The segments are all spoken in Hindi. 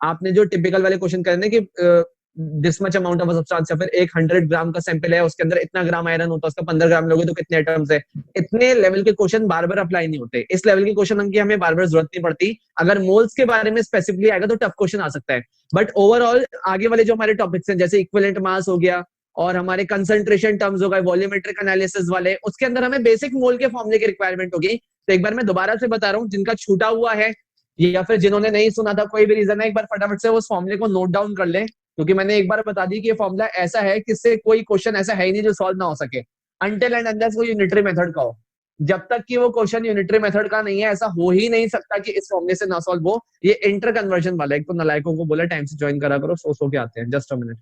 आपने जो टिपिकल वाले क्वेश्चन करे ना कि this much amount of substance, या फिर एक 100 ग्राम का सैंपल है, उसके अंदर इतना ग्राम आयरन होता है, उसका 15 ग्राम लोगे तो कितने एटम्स है, इतने लेवल के क्वेश्चन बार बार अप्लाई नहीं होते। इस लेवल के क्वेश्चन की हमें बार बार जरूरत नहीं पड़ती। अगर मोल्स के बारे में स्पेसिफिकली आएगा तो टफ क्वेश्चन आ सकता है, बट ओवरऑल आगे वाले जो हमारे टॉपिक्स हैं जैसे इक्विवेलेंट मास हो गया और हमारे कंसंट्रेशन टर्म्स हो गए, वॉल्यूमेट्रिक एनालिसिस वाले, उसके अंदर हमें बेसिक मोल के फॉर्मूले की रिक्वायरमेंट होगी। तो एक बार मैं दोबारा से बता रहा हूँ, जिनका छूटा हुआ है या फिर जिन्होंने नहीं सुना था, कोई भी रीजन है, एक बार फटाफट से उस फॉर्मूले को नोट डाउन कर ले, क्योंकि मैंने एक बार बता दी कि ये फॉर्मूला ऐसा है कि इससे कोई क्वेश्चन ऐसा है ही नहीं जो सॉल्व ना हो सके, अनटिल एंड अनलेस वो यूनिटरी मेथड का हो। जब तक कि वो क्वेश्चन यूनिटरी मेथड का नहीं है, ऐसा हो ही नहीं सकता कि इस फॉर्मूले से ना सॉल्व हो। ये इंटर कन्वर्जन वाला, एक तो नलायकों को बोला टाइम से ज्वाइन करा करो, सो के आते हैं। Just a minute.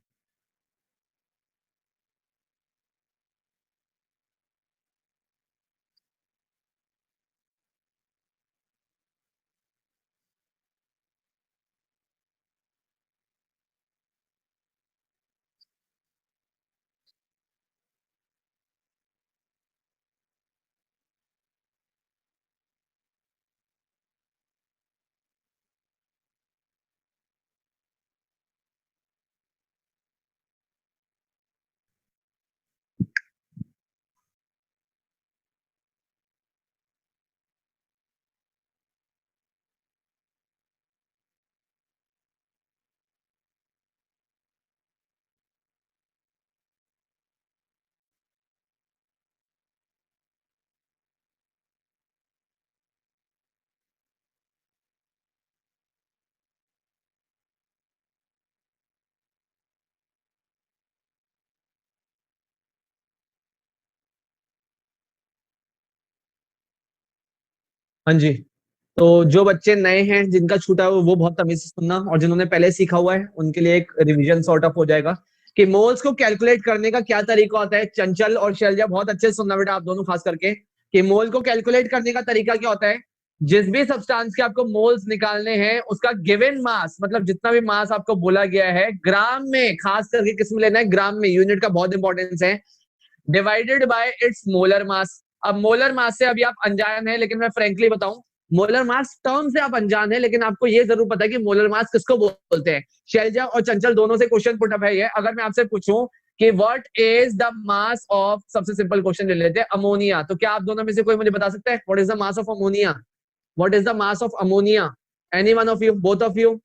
हाँ जी। तो जो बच्चे नए हैं, जिनका छूटा हुआ, वो बहुत तमीज से सुनना, और जिन्होंने पहले सीखा हुआ है उनके लिए एक रिवीजन सॉर्ट ऑफ हो जाएगा कि मोल्स को कैलकुलेट करने का क्या तरीका होता है। चंचल और शैलजा बहुत अच्छे से सुनना बेटा, आप दोनों खास करके, कि मोल को कैलकुलेट करने का तरीका क्या होता है। जिस भी सब्सटेंस के आपको मोल्स निकालने हैं, उसका गिवन मास, मतलब जितना भी मास आपको बोला गया है, ग्राम में, खास करके किस में लेना है, ग्राम में, यूनिट का बहुत इंपॉर्टेंस है, divided by it's molar mass. अब मोलर मास से अभी आप अनजान है, लेकिन मैं फ्रेंकली बताऊं, मोलर मास टर्म से आप अनजान है, लेकिन आपको ये जरूर पता है कि मोलर मास किसको बोलते हैं। शैलजा और चंचल दोनों से क्वेश्चन पुट अप है ये। अगर मैं आपसे पूछूं कि what is the mass of, सबसे सिंपल क्वेश्चन ले लेते हैं, अमोनिया, तो क्या आप दोनों में से कोई मुझे बता सकता है what is the mass of ammonia? What is the mass of ammonia? Any one of you, both of you,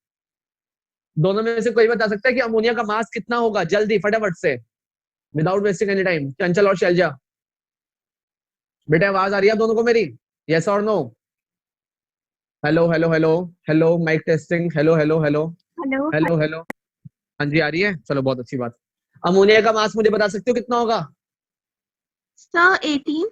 दोनों में से कोई बता सकता है कि अमोनिया का मास कितना होगा? जल्दी फटाफट से, विदाउट वेस्टिंग एनी टाइम, चंचल और शैलजा। बेटा आवाज आ रही है दोनों को मेरी? यस और no? Hello hello hello hello, mic testing, hello hello hello hello. Hello hello. हाँ जी, आ रही है, चलो बहुत अच्छी बात। अमोनिया का मास मुझे बता सकते हो कितना होगा? सर 18।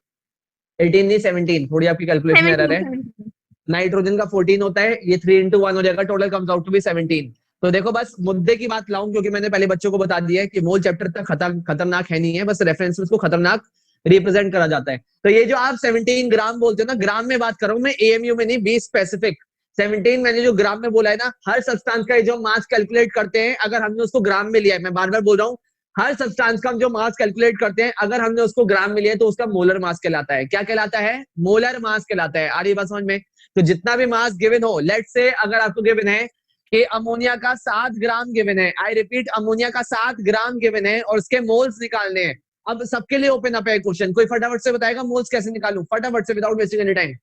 18 नहीं 17, थोड़ी आपकी कैलकुलेशन एरर 17 है। 17। नाइट्रोजन का 14 होता है, ये 3 इंटू 1 हो जाएगा, total comes out to be 17। तो देखो, बस मुद्दे की बात लाऊं, क्योंकि मैंने पहले बच्चों को बता दिया है कि मोल चैप्टर तक खतरनाक है नहीं है, बस रेफरेंस में उसको खतरनाक रिप्रेजेंट करा जाता है। तो ये जो आप 17 ग्राम बोलते हो ना, ग्राम में बात कर रहा हूं मैं, एएमयू में नहीं, बी स्पेसिफिक। 17 मैंने जो ग्राम में बोला है ना, हर सब्सटेंस का जो मास कैलकुलेट करते हैं, अगर हमने उसको ग्राम में लिया है, मैं बार बार बोल रहा हूँ, हर सब्सटेंस का हम जो मास कैलकुलेट करते हैं, अगर हमने उसको ग्राम में लिया है, तो उसका मोलर मास कहलाता है। क्या कहलाता है? मोलर मास कहलाता है। आ रही बात समझ में? तो जितना भी मास गिवन हो, लेट से अगर आपको गिवन है कि अमोनिया का 7 ग्राम गिवन है, आई रिपीट, अमोनिया का 7 ग्राम गिवन है और उसके मोल्स निकालने हैं। अब सबके लिए ओपन अप है क्वेश्चन, कोई फटाफट से बताएगा मोल्स कैसे निकालूं, फटाफट से, विदाउट वेस्टिंग एनी टाइम।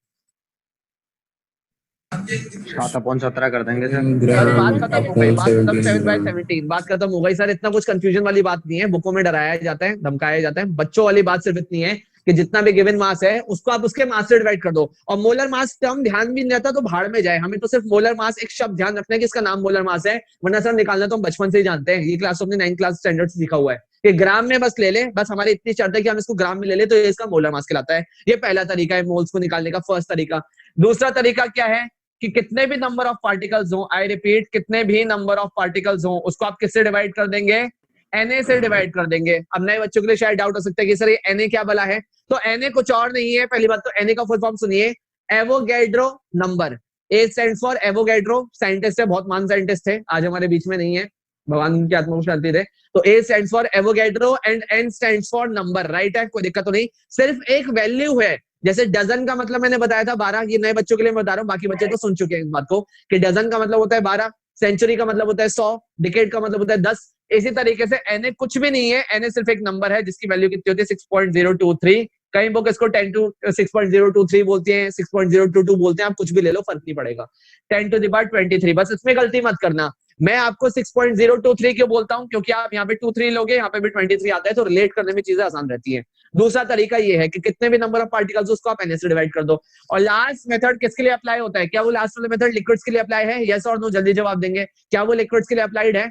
7/17 कर देंगे सर बात खत्म हो गई, बात खत्म, 7 बाय सर। 17 बात खत्म हो गई सर। इतना कुछ कंफ्यूजन वाली बात नहीं है, बुकों में डराया जाता है, धमकाया जाता है। बच्चों वाली बात सिर्फ इतनी है कि जितना भी गिवन मास है, उसको आप उसके मास से डिवाइड कर दो। और मोलर मास टर्म ध्यान भी नहीं रहता तो भाड़ में जाए, हमें तो सिर्फ मोलर मास एक शब्द ध्यान रखना है कि इसका नाम मोलर मास है, वरना सर निकालना तो हम बचपन से ही जानते हैं, ये क्लास अपने 9th क्लास स्टैंडर्ड से सीखा हुआ है कि ग्राम में बस ले ले, बस हमारी इतनी शर्त है कि हम इसको ग्राम में ले ले, तो ये इसका मोलर मास कहलाता है। ये पहला तरीका है मोल्स को निकालने का, फर्स्ट तरीका। दूसरा तरीका क्या है कि कितने भी नंबर ऑफ पार्टिकल्स हो, आई रिपीट, कितने भी नंबर ऑफ पार्टिकल्स हो, उसको आप किससे डिवाइड कर देंगे? Na से डिवाइड कर देंगे। अब नए बच्चों के लिए शायद डाउट हो सकता है कि सर ये Na क्या बला है? तो Na कुछ और नहीं है, पहली बात तो Na का फुल फॉर्म सुनिए, Avogadro number. A stands for Avogadro, scientist है, बहुत महान साइंटिस्ट थे, आज हमारे बीच में नहीं है, भगवान उनकी आत्मा को शांति दे। तो A stands for Avogadro and N stands for number, right है, कोई दिक्कत तो नहीं। सिर्फ एक वैल्यू है, जैसे डजन का मतलब मैंने बताया था 12, ये नए बच्चों के लिए मैं बता रहा हूँ, बाकी बच्चे तो सुन चुके हैं इस बात को कि डजन का मतलब होता है 12। सेंचुरी का मतलब होता है 100, डिकेड का मतलब होता है 10। इसी तरीके से Na कुछ भी नहीं है, Na सिर्फ एक नंबर है जिसकी वैल्यू कितनी होती है 6.023। कई बुक इसको 10 to 6.023 बोलती हैं, 6.022 बोलते हैं, आप कुछ भी ले लो फर्क नहीं पड़ेगा। 10 to the power 23, बस इसमें गलती मत करना। मैं आपको 6.023 क्यों बोलता हूं, क्योंकि आप यहाँ पे 23 लोगे, यहाँ पे भी 23 आता है, तो रिलेट करने में चीजें आसान रहती हैं। दूसरा तरीका ये है कि कितने भी नंबर ऑफ पार्टिकल्स उसको आप Na से डिवाइड कर दो। और लास्ट मेथड किसके लिए अप्लाई होता है? क्या वो लास्ट वाला मेथड लिक्विड्स के लिए अप्लाई है? यस और नो जल्दी जवाब देंगे। क्या वो लिक्विड्स के लिए अप्लाइड है?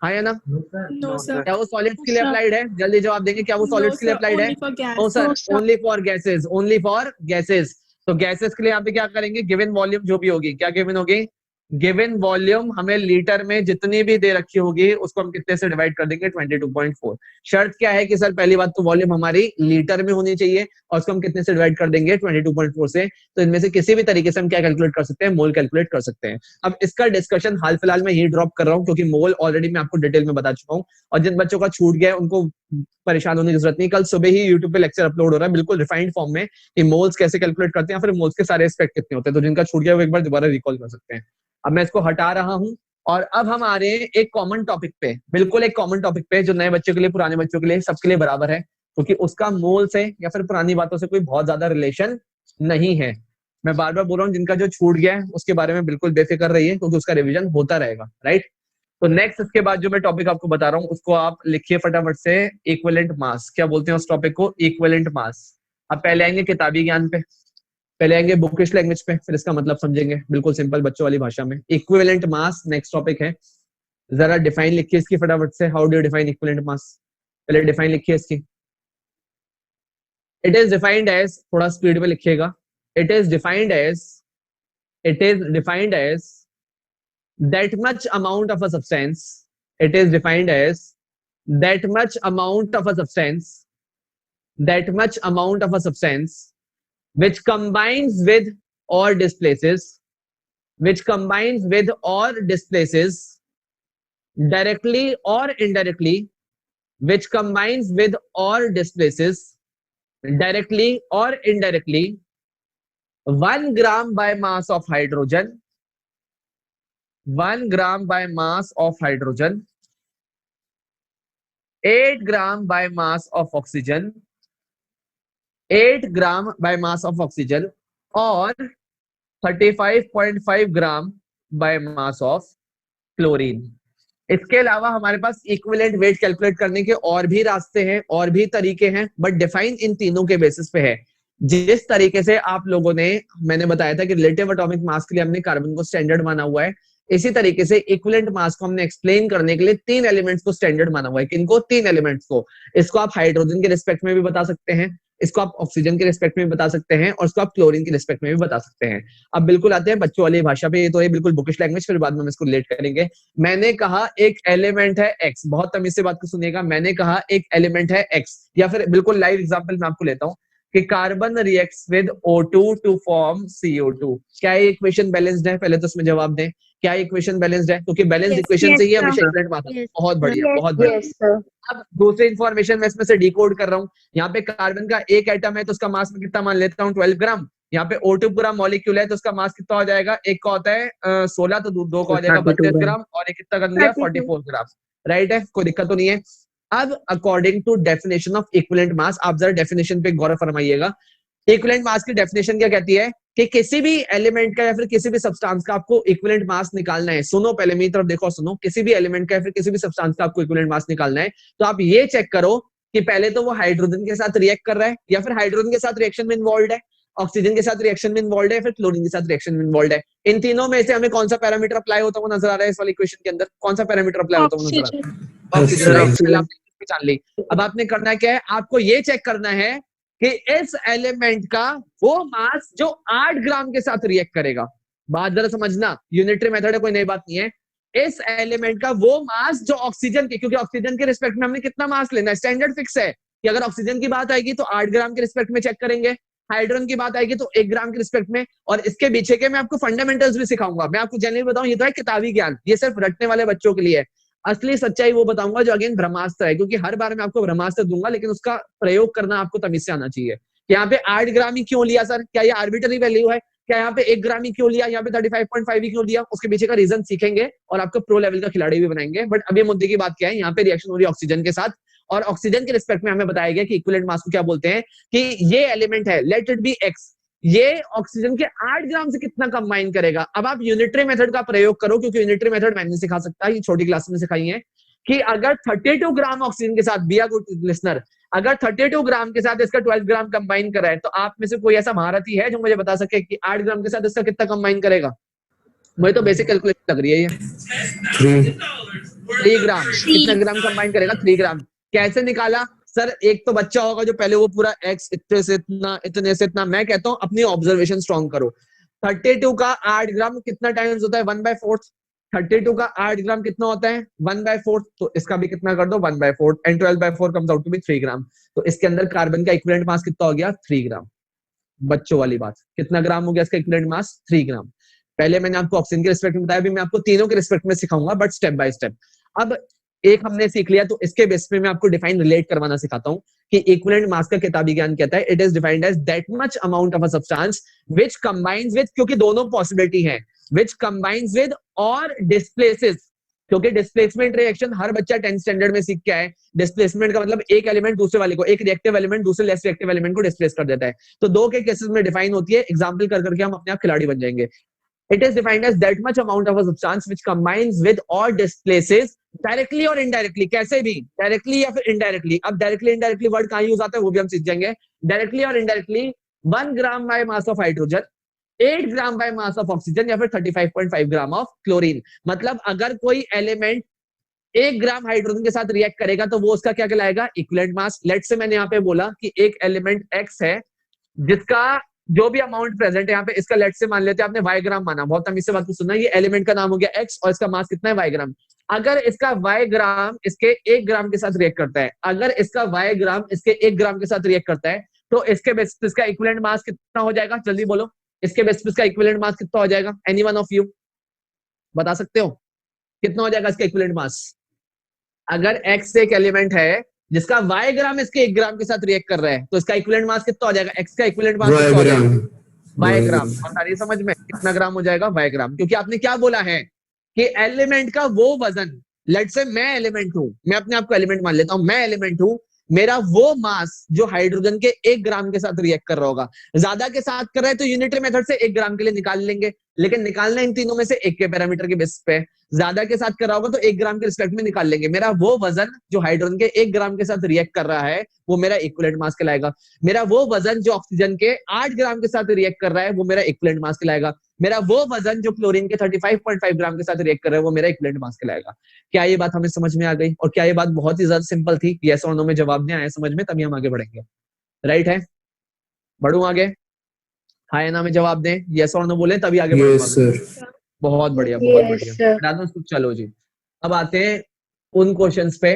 हाँ या ना? No, sir. क्या वो सॉलिड्स के लिए No, sir. अप्लाइड है? जल्दी जवाब देंगे। क्या वो No, सॉलिड्स के लिए sir. अप्लाइड है? Only for gas. No sir, No, sir. Only for gases, only for gases. तो गैसेस के लिए यहाँ पे क्या करेंगे? गिवन वॉल्यूम जो भी होगी, क्या गिवन होगी? गिवन वॉल्यूम हमें लीटर में जितनी भी दे रखी होगी उसको हम कितने से डिवाइड कर देंगे? 22.4। शर्त क्या है कि सर पहली बात तो वॉल्यूम हमारी लीटर में होनी चाहिए और उसको हम कितने से डिवाइड कर देंगे? 22.4 से। तो इनमें से किसी भी तरीके से हम क्या कैलकुलेट कर सकते हैं? मोल कैलकुलेट कर सकते हैं। अब इसका डिस्कशन हाल फिलहाल में ये ड्रॉप कर रहा हूँ क्योंकि मोल ऑलरेडी मैं आपको डिटेल में बता चुका हूँ, और जिन बच्चों का छूट गया है उनको परेशान होने की जरूरत नहीं। कल सुबह ही यूट्यूब पे लेक्चर अपलोड हो रहा है बिल्कुल रिफाइंड फॉर्म में कि मोल्स कैसे कैलकुलेट करते हैं, फिर मोल्स के सारे एस्पेक्ट कितने होते हैं। तो जिनका छूट गया वो एक बार दोबारा रिकॉल कर सकते हैं। अब मैं इसको हटा रहा हूं और अब हम आ रहे हैं एक कॉमन टॉपिक पे, बिल्कुल एक कॉमन टॉपिक पे जो नए बच्चों के लिए, पुराने बच्चों के लिए, सबके लिए बराबर है, क्योंकि उसका मोल से या फिर पुरानी बातों से कोई बहुत ज्यादा रिलेशन नहीं है। मैं बार बार बोल रहा हूँ, जिनका जो छूट गया है उसके बारे में बिल्कुल बेफिक्र रहिए क्योंकि उसका रिविजन होता रहेगा, राइट। तो नेक्स्ट इसके बाद जो मैं टॉपिक आपको बता रहा हूँ उसको आप लिखिए फटाफट से, इक्विवेलेंट मास। क्या बोलते हैं उस टॉपिक को? Equivalent mass. अब पहले आएंगे किताबी ज्ञान पे, पहले आएंगे बुकिश लैंग्वेज पे, फिर इसका मतलब समझेंगे बिल्कुल सिंपल बच्चों वाली भाषा में। इक्विवेलेंट मास नेक्स्ट टॉपिक है। जरा डिफाइन लिखिए इसकी फटाफट से। How do you define equivalent mass? पहले डिफाइन लिखिए इसकी। इट इज डिफाइंड एज, थोड़ा स्पीड में लिखिएगा। It is defined as, it is defined as that much amount of a substance, it is defined as that much amount of a substance, that much amount of a substance which combines with or displaces, which combines with or displaces directly or indirectly, which combines with or displaces directly or indirectly 1 gram by mass of hydrogen, 1 gram by mass of hydrogen, 8 gram by mass of oxygen, 8 gram by mass of oxygen और 35.5 ग्राम by mass of क्लोरीन। इसके अलावा हमारे पास इक्विवेलेंट वेट कैलकुलेट करने के और भी रास्ते हैं, और भी तरीके हैं, बट डिफाइन इन तीनों के बेसिस पे है। जिस तरीके से आप लोगों ने, मैंने बताया था कि रिलेटिव एटॉमिक मास के लिए हमने कार्बन को स्टैंडर्ड माना हुआ है, इसी तरीके से इक्विवेलेंट मास को हमने एक्सप्लेन करने के लिए 3 एलिमेंट्स को स्टैंडर्ड माना हुआ है। किनको? 3 एलिमेंट्स को। इसको आप हाइड्रोजन के रिस्पेक्ट में भी बता सकते हैं, इसको आप ऑक्सीजन के रिस्पेक्ट में भी बता सकते हैं, और इसको आप क्लोरीन के रिस्पेक्ट में भी बता सकते हैं। अब बिल्कुल आते हैं बच्चों वाली भाषा पे, ये तो ये बिल्कुल बुकिश लैंग्वेज, फिर बाद में हम इसको रिलेट करेंगे। मैंने कहा एक एलिमेंट है एक्स, बहुत तमीज से बात को सुनिएगा। मैंने कहा एक एलिमेंट है एक्स, या फिर बिल्कुल लाइव एग्जांपल मैं आपको लेता हूं कि carbon reacts with O2 to form CO2। क्या ये इक्वेशन बैलेंस्ड है? पहले तो इसमें जवाब दें, क्या इक्वेशन बैलेंस्ड है? क्योंकि बैलेंस्ड इक्वेशन से ही हमेशा इक्विवेलेंट मास आता है। बहुत बढ़िया, बहुत बढ़िया। अब दूसरी इंफॉर्मेशन मैं इसमें से डिकोड कर रहा हूँ। यहाँ पे कार्बन का एक एटम है तो उसका मास में कितना मान लेता हूँ? 12 ग्राम। यहाँ पे O2 पूरा मॉलिक्यूल है तो उसका मास कितना हो जाएगा? एक का होता है 16, तो दो का हो जाएगा 32 ग्राम, और एक कितना कर दिया? 44 ग्राम। राइट है, कोई दिक्कत तो नहीं है। अब according to definition of equivalent mass, आप जरा डेफिनेशन पे गौर फरमाइएगा। इक्विवेलेंट मास की डेफिनेशन क्या कहती है कि किसी भी एलिमेंट का या फिर किसी भी सब्सटेंस का आपको इक्विवेलेंट मास निकालना है। सुनो, पहले मेरी तरफ देखो, सुनो। किसी भी एलिमेंट का या फिर किसी भी सब्सटेंस का आपको इक्विवेलेंट मास निकालना है तो आप ये चेक करो कि पहले तो वो हाइड्रोजन के साथ रिएक्ट कर रहा है, या फिर हाइड्रोजन के साथ रिएक्शन में इन्वॉल्व है, ऑक्सीजन के साथ रिएक्शन में इन्वॉल्व है, फिर क्लोरीन के साथ रिएक्शन में इन्वॉल्व है। इन तीनों में से हमें कौन सा पैरामीटर अप्लाई होता हुआ नजर आ रहा है? इस वाली इक्वेशन के अंदर कौन सा पैरामीटर अप्लाई होता हुआ नजर आ रहा है? ऑक्सीजन। जान ली। अब आपने करना क्या है? आपको ये चेक करना है कि इस एलिमेंट का वो मास जो 8 ग्राम के साथ रिएक्ट करेगा। बात जरा समझना, यूनिटरी मेथड है, कोई नई बात नहीं है। इस एलिमेंट का वो मास जो ऑक्सीजन के, क्योंकि ऑक्सीजन के रिस्पेक्ट में हमने कितना मास लेना है, स्टैंडर्ड फिक्स है कि अगर ऑक्सीजन की बात आएगी तो 8 ग्राम के रिस्पेक्ट में चेक करेंगे, हाइड्रोजन की बात आएगी तो 1 ग्राम के रिस्पेक्ट में। और इसके पीछे के मैं आपको फंडामेंटल्स भी सिखाऊंगा। मैं आपको जनरली बताऊं, ये तो है किताबी ज्ञान, ये सिर्फ रटने वाले बच्चों के लिए है। असली सच्चाई वो बताऊंगा जो अगेन ब्रह्मास्त्र है, क्योंकि हर बार मैं आपको ब्रह्मास्त्र दूंगा लेकिन उसका प्रयोग करना आपको तमीज से आना चाहिए। यहाँ पे 8 ग्राम ही क्यों लिया सर? क्या ये आर्बिट्ररी वैल्यू है? क्या यहाँ पे 1 ग्राम ही क्यों लिया, यहाँ पे 35.5 ही क्यों लिया, उसके पीछे का रीजन सीखेंगे और आपको प्रो लेवल का खिलाड़ी भी बनाएंगे। बट अभी मुद्दे की बात क्या है, यहाँ पे रिएक्शन हो रही है ऑक्सीजन के साथ, और ऑक्सीजन के रिस्पेक्ट में हमें बताया गया कि इक्विवेलेंट मास को क्या बोलते हैं, कि ये एलिमेंट है, लेट इट बी एक्स, ये ऑक्सीजन के 8 ग्राम से कितना कंबाइन करेगा। अब आप यूनिटरी मेथड का प्रयोग करो, क्योंकि यूनिटरी मेथड मैंने सिखा सकता है, ये छोटी क्लास में सिखाई है, कि अगर 32 ग्राम ऑक्सीजन के साथ, बी आ गुड लिसनर, अगर 32 ग्राम के साथ इसका 12 ग्राम कंबाइन करा है, तो आप में से कोई ऐसा महारथी है जो मुझे बता सके कि 8 ग्राम के साथ इसका कितना कंबाइन करेगा? मुझे तो बेसिक कैलकुलेशन लग रही है ये। 3 ग्राम, कितना ग्राम कंबाइन करेगा? 3 ग्राम। कैसे निकाला सर? एक तो बच्चा होगा जो पहले वो पूरा एक्स इतने से इतना, इतने से इतना, मैं कहता हूँ अपनी ऑब्जर्वेशन स्ट्रॉन्ग करो। 32 का 8 ग्राम कितना टाइम्स होता है? 1/4। 32 का 8 ग्राम कितना होता है? 1/4। तो इसका भी कितना कर दो? 1/4, and 12/4 comes out to be 3 gram. तो इसके अंदर कार्बन का इक्विवेलेंट मास कितना हो गया? 3 ग्राम। बच्चों वाली बात, कितना ग्राम हो गया इसका इक्विवेलेंट मास? 3 ग्राम। पहले मैंने आपको ऑक्सीजन के रिस्पेक्ट में बताया, अभी मैं आपको तीनों के रिस्पेक्ट में सिखाऊंगा, बट स्टेप बाय स्टेप। अब एक हमने सीख लिया, तो इसके बेस पे मैं आपको डिफाइन रिलेट करवाना सिखाता हूँ कि इक्विवेलेंट मास का किताबी ज्ञान कहता है, it is defined as that much amount of a substance which combines with, क्योंकि दोनों पॉसिबिलिटी है, व्हिच कंबाइंस विद और डिस्प्लेसेस, क्योंकि डिस्प्लेसमेंट रिएक्शन हर बच्चा 10th स्टैंडर्ड में सीख के आए। डिस्प्लेसमेंट का मतलब एक एलिमेंट दूसरे वाले को, एक रिएक्टिव एलिमेंट दूसरे लेस रिएक्टिव एलिमेंट को डिस्प्लेस कर देता है। तो दो के केसेस में डिफाइन होती है, एग्जांपल कर करके हम अपने आप खिलाड़ी बन जाएंगे। It is defined as that much amount of a substance which combines with or displaces directly or indirectly, कैसे भी, directly या फिर indirectly। अब directly indirectly वर्ड कहाँ यूज आता है वो भी हम सीख जाएंगे। Directly और indirectly 1 gram by mass of hydrogen, 8 gram by mass of oxygen, या फिर 35.5 ग्राम ऑफ क्लोरीन। मतलब अगर कोई एलिमेंट 1 ग्राम हाइड्रोजन के साथ रिएक्ट करेगा तो वो उसका क्या कहलाएगा? Equivalent mass. लेट से मैंने यहाँ पे बोला कि एक एलिमेंट एक्स है जिसका जो भी अमाउंट प्रेजेंट है यहाँ पे, इसका लेट से मान लेते हैं, आपने वाई ग्राम माना, बहुत तमीज से बात को सुनना। ये एलिमेंट का नाम हो गया एक्स और इसका मास कितना है? वाई ग्राम। अगर इसका वाई ग्राम इसके 1 ग्राम के साथ रिएक्ट करता है, अगर इसका वाई ग्राम इसके 1 ग्राम के साथ रिएक्ट करता है, तो इसके बेसिस पे इसका इक्विवेलेंट मास कितना हो जाएगा? जल्दी बोलो, इसके बेसिस पे इसका इक्विवेलेंट मास कितना हो जाएगा? एनी वन ऑफ यू बता सकते हो कितना हो जाएगा इसका इक्विवेलेंट मास? अगर एक्स एक एलिमेंट है जिसका वाई ग्राम इसके 1 ग्राम के साथ रिएक्ट कर रहा है, तो इसका इक्विवेलेंट मास कितना हो जाएगा? एक्स का इक्विवेलेंट मास कितना हो जाएगा? वाई ग्राम। बता रही समझ में? कितना ग्राम हो जाएगा? वाई ग्राम। क्योंकि आपने क्या बोला है कि एलिमेंट का वो वजन, लेट से मैं एलिमेंट हूं, मैं अपने आप को एलिमेंट मान लेता हूं, मैं एलिमेंट हूं, मेरा वो मास जो हाइड्रोजन के 1 ग्राम के साथ रिएक्ट कर रहा होगा, ज्यादा के साथ कर रहा है तो यूनिटरी मेथड से 1 ग्राम के लिए निकाल लेंगे, लेकिन निकालना इन तीनों में से एक के पैरामीटर के बेसिस पे। ज्यादा के साथ कर रहा होगा तो 1 ग्राम के रिस्पेक्ट में निकाल लेंगे। मेरा वो वजन जो हाइड्रोजन के 1 ग्राम के साथ रिएक्ट कर रहा है वो मेरा इक्विवेलेंट मास कहलाएगा। मेरा वो वजन जो ऑक्सीजन के 8 ग्राम के साथ रिएक्ट कर रहा है वो मेरा इक्विवेलेंट मास कहलाएगा। मेरा वो वजन जो क्लोरीन के 35.5 ग्राम के साथ रिएक्ट कर रहा है वो मेरा इक्विवेलेंट मास कहलाएगा। क्या ये बात हमें समझ में आ गई? और क्या ये बात बहुत ही ज्यादा सिंपल थी? यस और नो में जवाब नहीं आया समझ में, तभी हम आगे बढ़ेंगे। राइट है? बढ़ू आगे? हाँ या ना में जवाब दें, यस और नो बोले तभी आगे बढ़ूंगा। बहुत बढ़िया, बहुत बढ़िया। चलो जी, अब आते हैं उन क्वेश्चंस पे